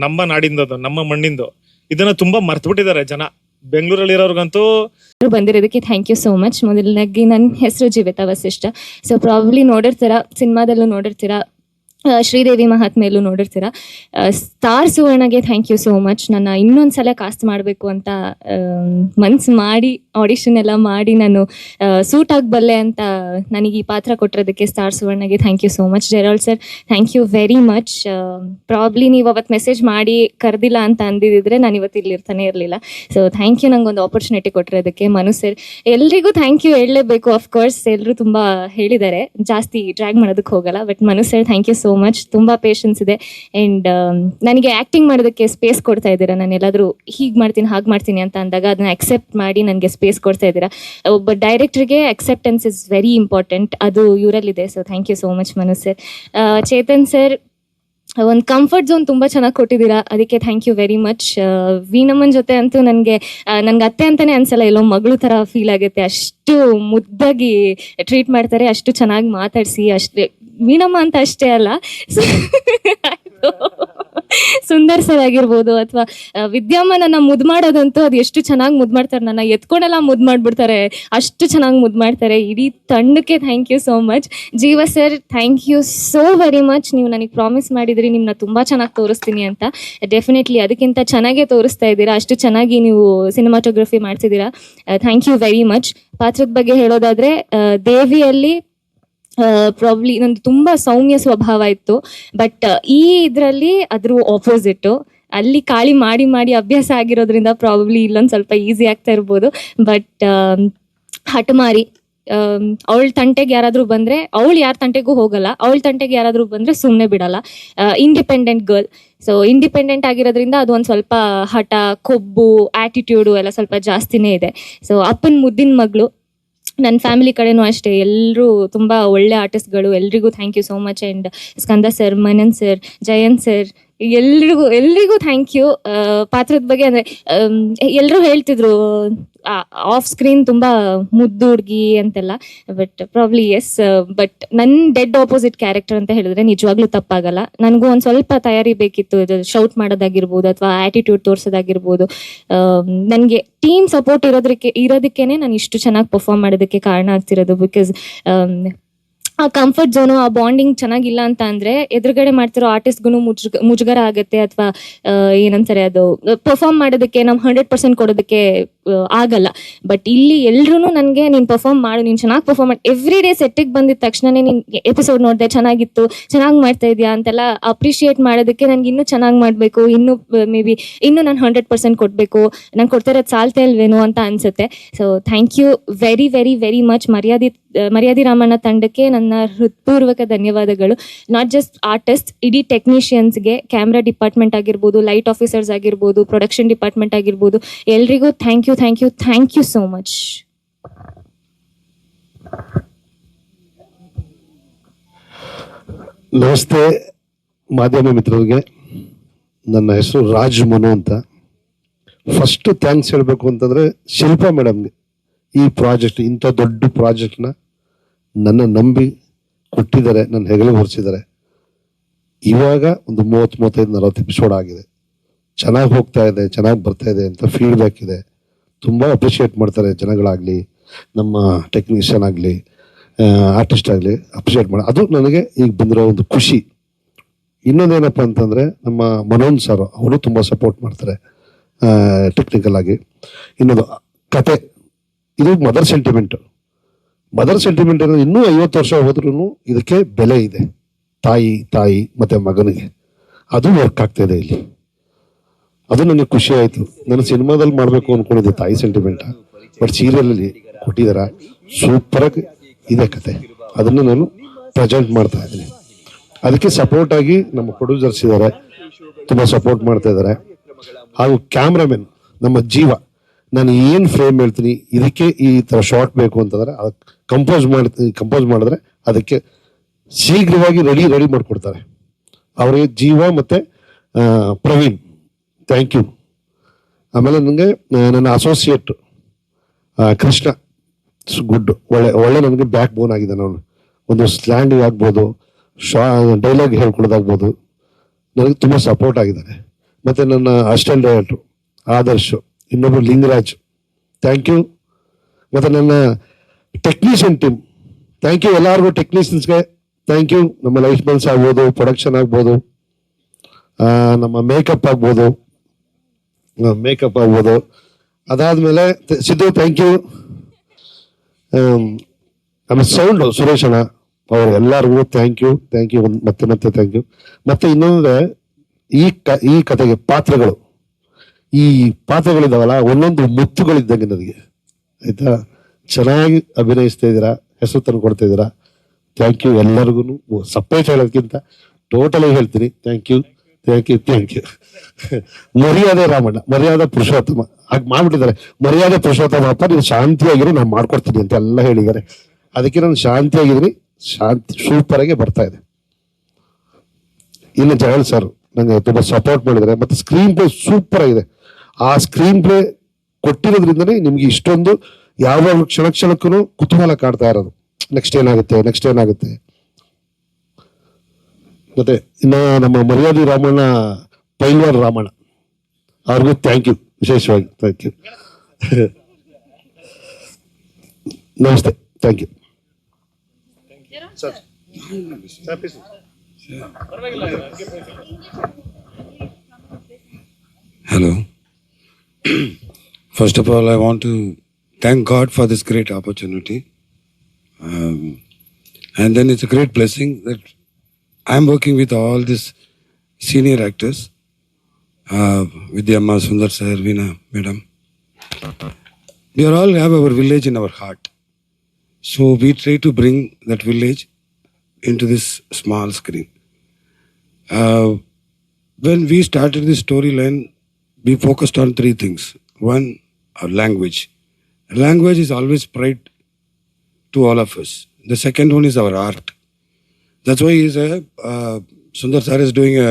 ನಮ್ಮ ನಾಡಿಂದದು, ನಮ್ಮ ಮಣ್ಣಿಂದು, ಇದನ್ನ ತುಂಬಾ ಮರ್ತ್ಬಿಟ್ಟಿದ್ದಾರೆ ಜನ. ಬೆಂಗಳೂರಲ್ಲಿ ಇರೋರ್ಗಂತೂ ಬಂದಿರೋದಕ್ಕೆ ಥ್ಯಾಂಕ್ ಯು ಸೋ ಮಚ್. ಮೊದಲನೇದಾಗಿ ನನ್ನ ಹೆಸರು ಜೀವಿತಾ ವಸಿಷ್ಠ. ಸೊ ಪ್ರಾಬ್ಲಿ ನೋಡಿರ್ತೀರಾ, ಸಿನಿಮಾದಲ್ಲೂ ನೋಡಿರ್ತೀರಾ, ಶ್ರೀದೇವಿ ಮಹಾತ್ಮೆಯಲ್ಲೂ ನೋಡಿರ್ತೀರಾ. ಸ್ಟಾರ್ ಸುವರ್ಣಗೆ ಥ್ಯಾಂಕ್ ಯು ಸೋ ಮಚ್. ನನ್ನ ಇನ್ನೊಂದ್ಸಲ ಕಾಸ್ಟ್ ಮಾಡಬೇಕು ಅಂತ ಮನ್ಸು ಮಾಡಿ ಆಡಿಷನ್ ಎಲ್ಲ ಮಾಡಿ ನಾನು ಸೂಟ್ ಆಗಬಲ್ಲೆ ಅಂತ ನನಗೆ ಈ ಪಾತ್ರ ಕೊಟ್ಟಿರೋದಕ್ಕೆ ಸ್ಟಾರ್ ಸುವರ್ಣಗೆ thank you so much. Gerald sir thank you very much. Probably ನೀವು ಅವತ್ತು ಮೆಸೇಜ್ ಮಾಡಿ ಕರೆದಿಲ್ಲ ಅಂತ ಅಂದಿದ್ರೆ ನಾನು ಇವತ್ತು ಇಲ್ಲಿ ಇರ್ತಾನೆ ಇರಲಿಲ್ಲ. ಸೊ ಥ್ಯಾಂಕ್ ಯು ನಂಗೊಂದು ಆಪರ್ಚುನಿಟಿ ಕೊಟ್ಟಿರೋದಕ್ಕೆ. ಮನು ಸರ್ ಎಲ್ರಿಗೂ ಥ್ಯಾಂಕ್ ಯು ಹೇಳಲೇಬೇಕು. ಅಫ್ಕೋರ್ಸ್ ಎಲ್ಲರೂ ತುಂಬ ಹೇಳಿದ್ದಾರೆ, ಜಾಸ್ತಿ ಡ್ರ್ಯಾಗ್ ಮಾಡೋದಕ್ಕೆ ಹೋಗಲ್ಲ. But Manu sir thank you so much. ತುಂಬ ಪೇಷನ್ಸ್ ಇದೆ. ಆ್ಯಂಡ್ ನನಗೆ ಆ್ಯಕ್ಟಿಂಗ್ ಮಾಡೋದಕ್ಕೆ ಸ್ಪೇಸ್ ಕೊಡ್ತಾ ಇದ್ದೀರಾ. ನಾನು ಎಲ್ಲಾದರೂ ಹೀಗೆ ಮಾಡ್ತೀನಿ ಹಾಗೆ ಮಾಡ್ತೀನಿ ಅಂತ ಅಂದಾಗ ಅದನ್ನ ಅಕ್ಸೆಪ್ಟ್ ಮಾಡಿ ನನಗೆ ಸ್ಪೇಸ್ ಕೊಡ್ತಾ ಇದ್ದೀರಾ. ಒಬ್ಬ ಡೈರೆಕ್ಟ್ರಿಗೆ ಅಕ್ಸೆಪ್ಟೆನ್ಸ್ ಇಸ್ ವೆರಿ ಇಂಪಾರ್ಟೆಂಟ್, ಅದು ಇವರಲ್ಲಿದೆ. So thank you so much Manu sir. Chetan sir ಒಂದು ಕಂಫರ್ಟ್ ಝೋನ್ ತುಂಬ ಚೆನ್ನಾಗಿ ಕೊಟ್ಟಿದ್ದೀರಾ, ಅದಕ್ಕೆ ಥ್ಯಾಂಕ್ ಯು ವೆರಿ ಮಚ್. ವೀಣಮ್ಮನ ಜೊತೆ ಅಂತೂ ನನಗೆ ಅತ್ತೆ ಅಂತಲೇ ಅನ್ಸಲ್ಲ, ಎಲ್ಲೋ ಮಗಳು ಥರ ಫೀಲ್ ಆಗುತ್ತೆ. ಅಷ್ಟು ಮುದ್ದಾಗಿ ಟ್ರೀಟ್ ಮಾಡ್ತಾರೆ, ಅಷ್ಟು ಚೆನ್ನಾಗಿ ಮಾತಾಡಿಸಿ, ಅಷ್ಟು ಮೀನಮ್ಮ ಅಂತ ಅಷ್ಟೇ ಅಲ್ಲ, ಸುಂದರ್ ಸರ್ ಆಗಿರ್ಬೋದು ಅಥವಾ ವಿದ್ಯಾಮ್ಮನನ್ನ ಮುದ್ ಮಾಡೋದಂತೂ ಅದು ಎಷ್ಟು ಚೆನ್ನಾಗಿ ಮುದ್ ಮಾಡ್ತಾರೆ, ನನ್ನ ಎತ್ಕೊಂಡೆಲ್ಲ ಮುದ್ ಮಾಡ್ಬಿಡ್ತಾರೆ, ಅಷ್ಟು ಚೆನ್ನಾಗಿ ಮುದ್ ಮಾಡ್ತಾರೆ. ಇಡೀ ತಂಡಕ್ಕೆ thank you so much. Jeeva sir, thank you so very much. ನೀವು ನನಗೆ ಪ್ರಾಮಿಸ್ ಮಾಡಿದ್ರಿ ನಿಮ್ಮನ್ನ ತುಂಬಾ ಚೆನ್ನಾಗಿ ತೋರಿಸ್ತೀನಿ ಅಂತ. ಡೆಫಿನೆಟ್ಲಿ ಅದಕ್ಕಿಂತ ಚೆನ್ನಾಗೇ ತೋರಿಸ್ತಾ ಇದ್ದೀರಾ, ಅಷ್ಟು ಚೆನ್ನಾಗಿ ನೀವು ಸಿನಿಮಾಟೋಗ್ರಫಿ ಮಾಡ್ತಿದ್ದೀರಾ. Thank you very much. ಪಾತ್ರದ ಬಗ್ಗೆ ಹೇಳೋದಾದ್ರೆ, ದೇವಿಯಲ್ಲಿ ಪ್ರಾಬ್ಲಿ ನಂದು ತುಂಬಾ ಸೌಮ್ಯ ಸ್ವಭಾವ ಇತ್ತು, ಬಟ್ ಈ ಇದರಲ್ಲಿ ಅದ್ರ ಆಪೋಸಿಟ್. ಅಲ್ಲಿ ಕಾಳಿ ಮಾಡಿ ಮಾಡಿ ಅಭ್ಯಾಸ ಆಗಿರೋದ್ರಿಂದ ಪ್ರಾಬಬ್ಲಿ ಇಲ್ಲೊಂದು ಸ್ವಲ್ಪ ಈಸಿ ಆಗ್ತಾ ಇರ್ಬೋದು. ಬಟ್ ಹಠಮಾರಿ, ಅವಳ ತಂಟೆಗೆ ಯಾರಾದ್ರೂ ಬಂದ್ರೆ ಅವಳು ಯಾರ ತಂಟೆಗೂ ಹೋಗಲ್ಲ, ಅವಳ ತಂಟೆಗೆ ಯಾರಾದ್ರೂ ಬಂದ್ರೆ ಸುಮ್ಮನೆ ಬಿಡಲ್ಲ. Independent girl. ಸೊ ಇಂಡಿಪೆಂಡೆಂಟ್ ಆಗಿರೋದ್ರಿಂದ ಅದು ಒಂದು ಸ್ವಲ್ಪ ಹಠ, ಕೊಬ್ಬು, ಆಟಿಟ್ಯೂಡು ಎಲ್ಲ ಸ್ವಲ್ಪ ಜಾಸ್ತಿನೇ ಇದೆ. ಸೊ ಅಪ್ಪನ ಮುದ್ದಿನ ಮಗಳು. ನನ್ನ ಫ್ಯಾಮಿಲಿ ಕಡೆನೂ ಅಷ್ಟೇ, ಎಲ್ಲರೂ ತುಂಬ ಒಳ್ಳೆ ಆರ್ಟಿಸ್ಟ್ಗಳು. ಎಲ್ರಿಗೂ thank you so much. And Skanda sir, Manan sir, Jayanth sir, ಎಲ್ರಿಗೂ ಥ್ಯಾಂಕ್ ಯು. ಪಾತ್ರದ ಬಗ್ಗೆ ಅಂದರೆ ಎಲ್ಲರೂ ಹೇಳ್ತಿದ್ರು ಆಫ್ ಸ್ಕ್ರೀನ್ ತುಂಬ ಮುದ್ದು ಹುಡುಗಿ ಅಂತೆಲ್ಲ, ಬಟ್ ಪ್ರಾಬ್ಲಿ ಎಸ್. ಬಟ್ ನನ್ನ ಡೆಡ್ ಆಪೋಸಿಟ್ ಕ್ಯಾರೆಕ್ಟರ್ ಅಂತ ಹೇಳಿದ್ರೆ ನಿಜವಾಗ್ಲೂ ತಪ್ಪಾಗಲ್ಲ. ನನಗೂ ಒಂದು ಸ್ವಲ್ಪ ತಯಾರಿ ಬೇಕಿತ್ತು, ಇದು ಶೌಟ್ ಮಾಡೋದಾಗಿರ್ಬೋದು ಅಥವಾ ಆ್ಯಟಿಟ್ಯೂಡ್ ತೋರಿಸೋದಾಗಿರ್ಬೋದು. ನನಗೆ ಟೀಮ್ ಸಪೋರ್ಟ್ ಇರೋದಕ್ಕೇನೆ ನಾನು ಇಷ್ಟು ಚೆನ್ನಾಗಿ ಪರ್ಫಾರ್ಮ್ ಮಾಡೋದಕ್ಕೆ ಕಾರಣ ಆಗ್ತಿರೋದು. ಬಿಕಾಸ್ ಆ ಕಂಫರ್ಟ್ ಝೋನು, ಆ ಬಾಂಡಿಂಗ್ ಚೆನ್ನಾಗಿಲ್ಲ ಅಂತ ಅಂದ್ರೆ ಎದುರುಗಡೆ ಮಾಡ್ತಿರೋ ಆರ್ಟಿಸ್ಟ್ಗೂ ಮುಜುಗರ ಆಗುತ್ತೆ, ಅಥವಾ ಏನಂತಾರೆ ಅದು ಪರ್ಫಾರ್ಮ್ ಮಾಡೋದಕ್ಕೆ ನಾವು 100% ಕೊಡೋದಕ್ಕೆ ಆಗಲ್ಲ. ಬಟ್ ಇಲ್ಲಿ ಎಲ್ರೂ ನನಗೆ ನೀನು ಪರ್ಫಾರ್ಮ್ ಮಾಡು, ನೀನು ಚೆನ್ನಾಗಿ ಪರ್ಫಾರ್ಮ್ ಮಾಡಿ, ಎವ್ರಿ ಡೇ ಸೆಟ್ಟಿಗೆ ಬಂದಿದ ತಕ್ಷಣನೇ ನೀನು ಎಪಿಸೋಡ್ ನೋಡಿದೆ, ಚೆನ್ನಾಗಿತ್ತು, ಚೆನ್ನಾಗಿ ಮಾಡ್ತಾ ಇದೆಯಾ ಅಂತೆಲ್ಲ ಅಪ್ರಿಷಿಯೇಟ್ ಮಾಡೋದಕ್ಕೆ ನನಗೆ ಇನ್ನೂ ಚೆನ್ನಾಗಿ ಮಾಡಬೇಕು, ಇನ್ನೂ ಮೇ ಬಿ ಇನ್ನೂ ನಾನು 100% ಕೊಡಬೇಕು, ನಾನು ಕೊಡ್ತಾ ಇರೋದು ಸಾಲ್ತಾ ಇಲ್ವೇನೋ ಅಂತ ಅನ್ಸುತ್ತೆ. So thank you very very very much. Maryadi Ramanna ತಂಡಕ್ಕೆ ನನ್ನ ಹೃತ್ಪೂರ್ವಕ ಧನ್ಯವಾದಗಳು. ನಾಟ್ ಜಸ್ಟ್ ಆರ್ಟಿಸ್ಟ್, ಇಡೀ ಟೆಕ್ನಿಷಿಯನ್ಸ್ಗೆ, ಕ್ಯಾಮ್ರಾ ಡಿಪಾರ್ಟ್ಮೆಂಟ್ ಆಗಿರ್ಬೋದು, ಲೈಟ್ ಆಫೀಸರ್ಸ್ ಆಗಿರ್ಬೋದು, ಪ್ರೊಡಕ್ಷನ್ ಡಿಪಾರ್ಟ್ಮೆಂಟ್ ಆಗಿರ್ಬೋದು, ಎಲ್ರಿಗೂ ಥ್ಯಾಂಕ್ ಯು ಸೋ ಮಚ್. ನಮಸ್ತೆ ಮಾಧ್ಯಮ ಮಿತ್ರರಿಗೆ. ನನ್ನ ಹೆಸರು ರಾಜ್ ಮನು ಅಂತ. ಫಸ್ಟ್ ಥ್ಯಾಂಕ್ಸ್ ಹೇಳಬೇಕು ಅಂತಂದ್ರೆ ಶಿಲ್ಪಾ ಮೇಡಮ್ಗೆ. ಈ ಪ್ರಾಜೆಕ್ಟ್, ಇಂಥ ದೊಡ್ಡ ಪ್ರಾಜೆಕ್ಟ್ನ ನನ್ನ ನಂಬಿ ಕೊಟ್ಟಿದ್ದಾರೆ, ನನ್ನ ಹೆಗಲು ಹೊರಿಸಿದ್ದಾರೆ. ಇವಾಗ ಒಂದು 30-35-40 ಎಪಿಸೋಡ್ ಆಗಿದೆ. ಚೆನ್ನಾಗಿ ಹೋಗ್ತಾ ಇದೆ, ಚೆನ್ನಾಗಿ ಬರ್ತಾ ಇದೆ ಅಂತ ಫೀಡ್ಬ್ಯಾಕ್ ಇದೆ. ತುಂಬ ಅಪ್ರಿಷಿಯೇಟ್ ಮಾಡ್ತಾರೆ ಜನಗಳಾಗಲಿ, ನಮ್ಮ ಟೆಕ್ನಿಷಿಯನ್ ಆಗಲಿ, ಆರ್ಟಿಸ್ಟ್ ಆಗಲಿ ಅಪ್ರಿಷಿಯೇಟ್ ಮಾಡಿ. ಅದು ನನಗೆ ಈಗ ಬಂದಿರೋ ಒಂದು ಖುಷಿ. ಇನ್ನೊಂದೇನಪ್ಪ ಅಂತಂದರೆ ನಮ್ಮ ಮನೋನ್ ಸರ್, ಅವರು ತುಂಬ ಸಪೋರ್ಟ್ ಮಾಡ್ತಾರೆ ಟೆಕ್ನಿಕಲ್ ಆಗಿ. ಇನ್ನೊಂದು ಕತೆ, ಇದು ಮದರ್ ಸೆಂಟಿಮೆಂಟ್ ಅನ್ನೋದು ಇನ್ನೂ 50 ವರ್ಷ ಹೋದ್ರೂ ಇದಕ್ಕೆ ಬೆಲೆ ಇದೆ. ತಾಯಿ ಮತ್ತೆ ಮಗನಿಗೆ ಅದು ವರ್ಕ್ ಆಗ್ತಾ ಇದೆ ಇಲ್ಲಿ. ಅದು ನನಗೆ ಖುಷಿ ಆಯಿತು. ನಾನು ಸಿನಿಮಾದಲ್ಲಿ ಮಾಡಬೇಕು ಅಂದ್ಕೊಂಡಿದ್ದೆ ತಾಯಿ ಸೆಂಟಿಮೆಂಟ್, ಬಟ್ ಸೀರಿಯಲಲ್ಲಿ ಕೊಟ್ಟಿದ್ದಾರೆ. ಸೂಪರಾಗಿ ಇದೆ ಕತೆ, ಅದನ್ನು ನಾನು ಪ್ರೆಸೆಂಟ್ ಮಾಡ್ತಾ ಇದ್ದೀನಿ. ಅದಕ್ಕೆ ಸಪೋರ್ಟ್ ಆಗಿ ನಮ್ಮ ಪ್ರೊಡ್ಯೂಸರ್ಸ್ ಇದ್ದಾರೆ, ತುಂಬ ಸಪೋರ್ಟ್ ಮಾಡ್ತಾ ಇದ್ದಾರೆ. ಹಾಗೂ ಕ್ಯಾಮ್ರಾಮನ್ ನಮ್ಮ ಜೀವ, ನಾನು ಏನು ಫ್ರೇಮ್ ಹೇಳ್ತೀನಿ, ಇದಕ್ಕೆ ಈ ಥರ ಶಾರ್ಟ್ ಬೇಕು ಅಂತಂದರೆ ಕಂಪೋಸ್ ಮಾಡಿದ್ರೆ ಅದಕ್ಕೆ ಶೀಘ್ರವಾಗಿ ರೆಡಿ ಮಾಡಿಕೊಡ್ತಾರೆ. ಅವರಿಗೆ ಜೀವ ಮತ್ತು ಪ್ರವೀಣ್ ಥ್ಯಾಂಕ್ ಯು. ಆಮೇಲೆ ನನಗೆ ನನ್ನ ಅಸೋಸಿಯೇಟ್ ಕೃಷ್ಣ ಗುಡ್, ಒಳ್ಳೆ ನನಗೆ ಬ್ಯಾಕ್ ಬೋನ್ ಆಗಿದೆ. ನಾನು ಒಂದು ಸ್ಲ್ಯಾಂಗ್ ಆಗ್ಬೋದು, ಡೈಲಾಗ್ ಹೇಳ್ಕೊಡೋದಾಗ್ಬೋದು, ನನಗೆ ತುಂಬ ಸಪೋರ್ಟ್ ಆಗಿದ್ದಾರೆ. ಮತ್ತು ನನ್ನ ಅಸಿಸ್ಟೆಂಟ್ ಡೈರೆಕ್ಟ್ರು ಆದರ್ಶ್, ಇನ್ನೊಬ್ಬರು ಲಿಂಗರಾಜ್, ಥ್ಯಾಂಕ್ ಯು. ಮತ್ತು ನನ್ನ ಟೆಕ್ನಿಷಿಯನ್ ಟೀಮ್ ಥ್ಯಾಂಕ್ ಯು. ಎಲ್ಲರಿಗೂ ಟೆಕ್ನಿಷಿಯನ್ಸ್ಗೆ ಥ್ಯಾಂಕ್ ಯು. ನಮ್ಮ ಲೈಫ್ ಮೆನ್ಸ್ ಆಗ್ಬೋದು, ಪ್ರೊಡಕ್ಷನ್ ಆಗ್ಬೋದು, ನಮ್ಮ ಮೇಕಪ್ ಆಗ್ಬೋದು. ಅದಾದಮೇಲೆ ಸಿದ್ದು ಥ್ಯಾಂಕ್ ಯು. ಆಮೇಲೆ ಸೌಂಡು ಸುರೇಶ್ ಅಣ್ಣ, ಅವರು ಎಲ್ಲರಿಗೂ ಥ್ಯಾಂಕ್ ಯು ಮತ್ತೆ ಥ್ಯಾಂಕ್ ಯು. ಮತ್ತು ಇನ್ನೊಂದ್ರೆ ಈ ಕತೆಗೆ ಈ ಪಾತ್ರಗಳಿದಾವಲ್ಲ, ಒಂದೊಂದು ಮುತ್ತುಗಳಿದ್ದಂಗೆ ನನಗೆ, ಆಯ್ತಾ. ಚೆನ್ನಾಗಿ ಅಭಿನಯಿಸ್ತಾ ಇದ್ದೀರಾ, ಹೆಸರು ತಂದು ಕೊಡ್ತಾ ಇದ್ದೀರಾ. ಥ್ಯಾಂಕ್ ಯು ಎಲ್ಲರಿಗೂ. ಸಪ್ರೇಟ್ ಹೇಳೋದಕ್ಕಿಂತ ಟೋಟಲಾಗಿ ಹೇಳ್ತೀನಿ ಥ್ಯಾಂಕ್ ಯು. ಮರ್ಯಾದೆ ರಾಮಣ್ಣ, ಮರ್ಯಾದೆ ಪುರುಷೋತ್ತಮ ಹಾಗೆ ಮಾಡ್ಬಿಟ್ಟಿದ್ದಾರೆ. ಮರ್ಯಾದೆ ಪುರುಷೋತ್ತಮ ಅಪ್ಪ, ನೀವು ಶಾಂತಿಯಾಗಿರೋ ನಾನು ಮಾಡ್ಕೊಡ್ತೀನಿ ಅಂತ ಎಲ್ಲ ಹೇಳಿದ್ದಾರೆ. ಅದಕ್ಕೆ ನಾನು ಶಾಂತಿಯಾಗಿದ್ದೀನಿ, ಸೂಪರ್ ಆಗಿ ಬರ್ತಾ ಇದೆ. ಇನ್ನು ಜಯಲ್ ಸರ್ ನನಗೆ ತುಂಬ ಸಪೋರ್ಟ್ ಮಾಡಿದ್ದಾರೆ. ಮತ್ತು ಸ್ಕ್ರೀನ್ ಪ್ಲೇ ಸೂಪರ್ ಆಗಿದೆ. ಆ ಸ್ಕ್ರೀನ್ ಪ್ಲೇ ಕೊಟ್ಟಿರೋದ್ರಿಂದನೇ ನಿಮ್ಗೆ ಇಷ್ಟೊಂದು ಯಾವ ಕ್ಷಣಕ್ಕೂ ಕುತೂಹಲ ಕಾಡ್ತಾ ಇರೋದು. ನೆಕ್ಸ್ಟ್ ಏನಾಗುತ್ತೆ. ಮತ್ತು ಇನ್ನು ನಮ್ಮ ಮರ್ಯಾದಿ ರಾಮಣ್ಣ ಪೈಲ್ವಾನ್ ರಾಮಣ್ಣ ಅವ್ರಿಗೂ ಥ್ಯಾಂಕ್ ಯು, ವಿಶೇಷವಾಗಿ ಥ್ಯಾಂಕ್ ಯು. ನಮಸ್ತೆ, thank you. Hello. First of all, I want to thank God for this great opportunity. And then it's a great blessing that I'm working with all these senior actors, Vidyamma, Sundar sir, Veena madam. We all have our village in our heart. So we try to bring that village into this small screen. When we started this storyline, we focused on three things. One, our language. Language is always pride to all of us. The second one is our art. That's why Sundar sir is doing a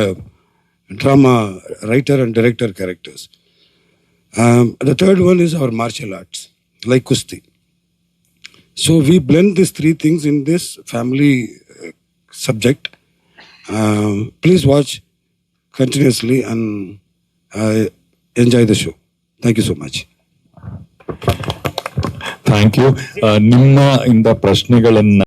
drama writer and director characters. The third one is our martial arts, like Kusti. So we blend these three things in this family subject. Please watch continuously and enjoy the show. Thank you so much. Thank you. ನಿಮ್ಮ ಇಂದ ಪ್ರಶ್ನೆಗಳನ್ನ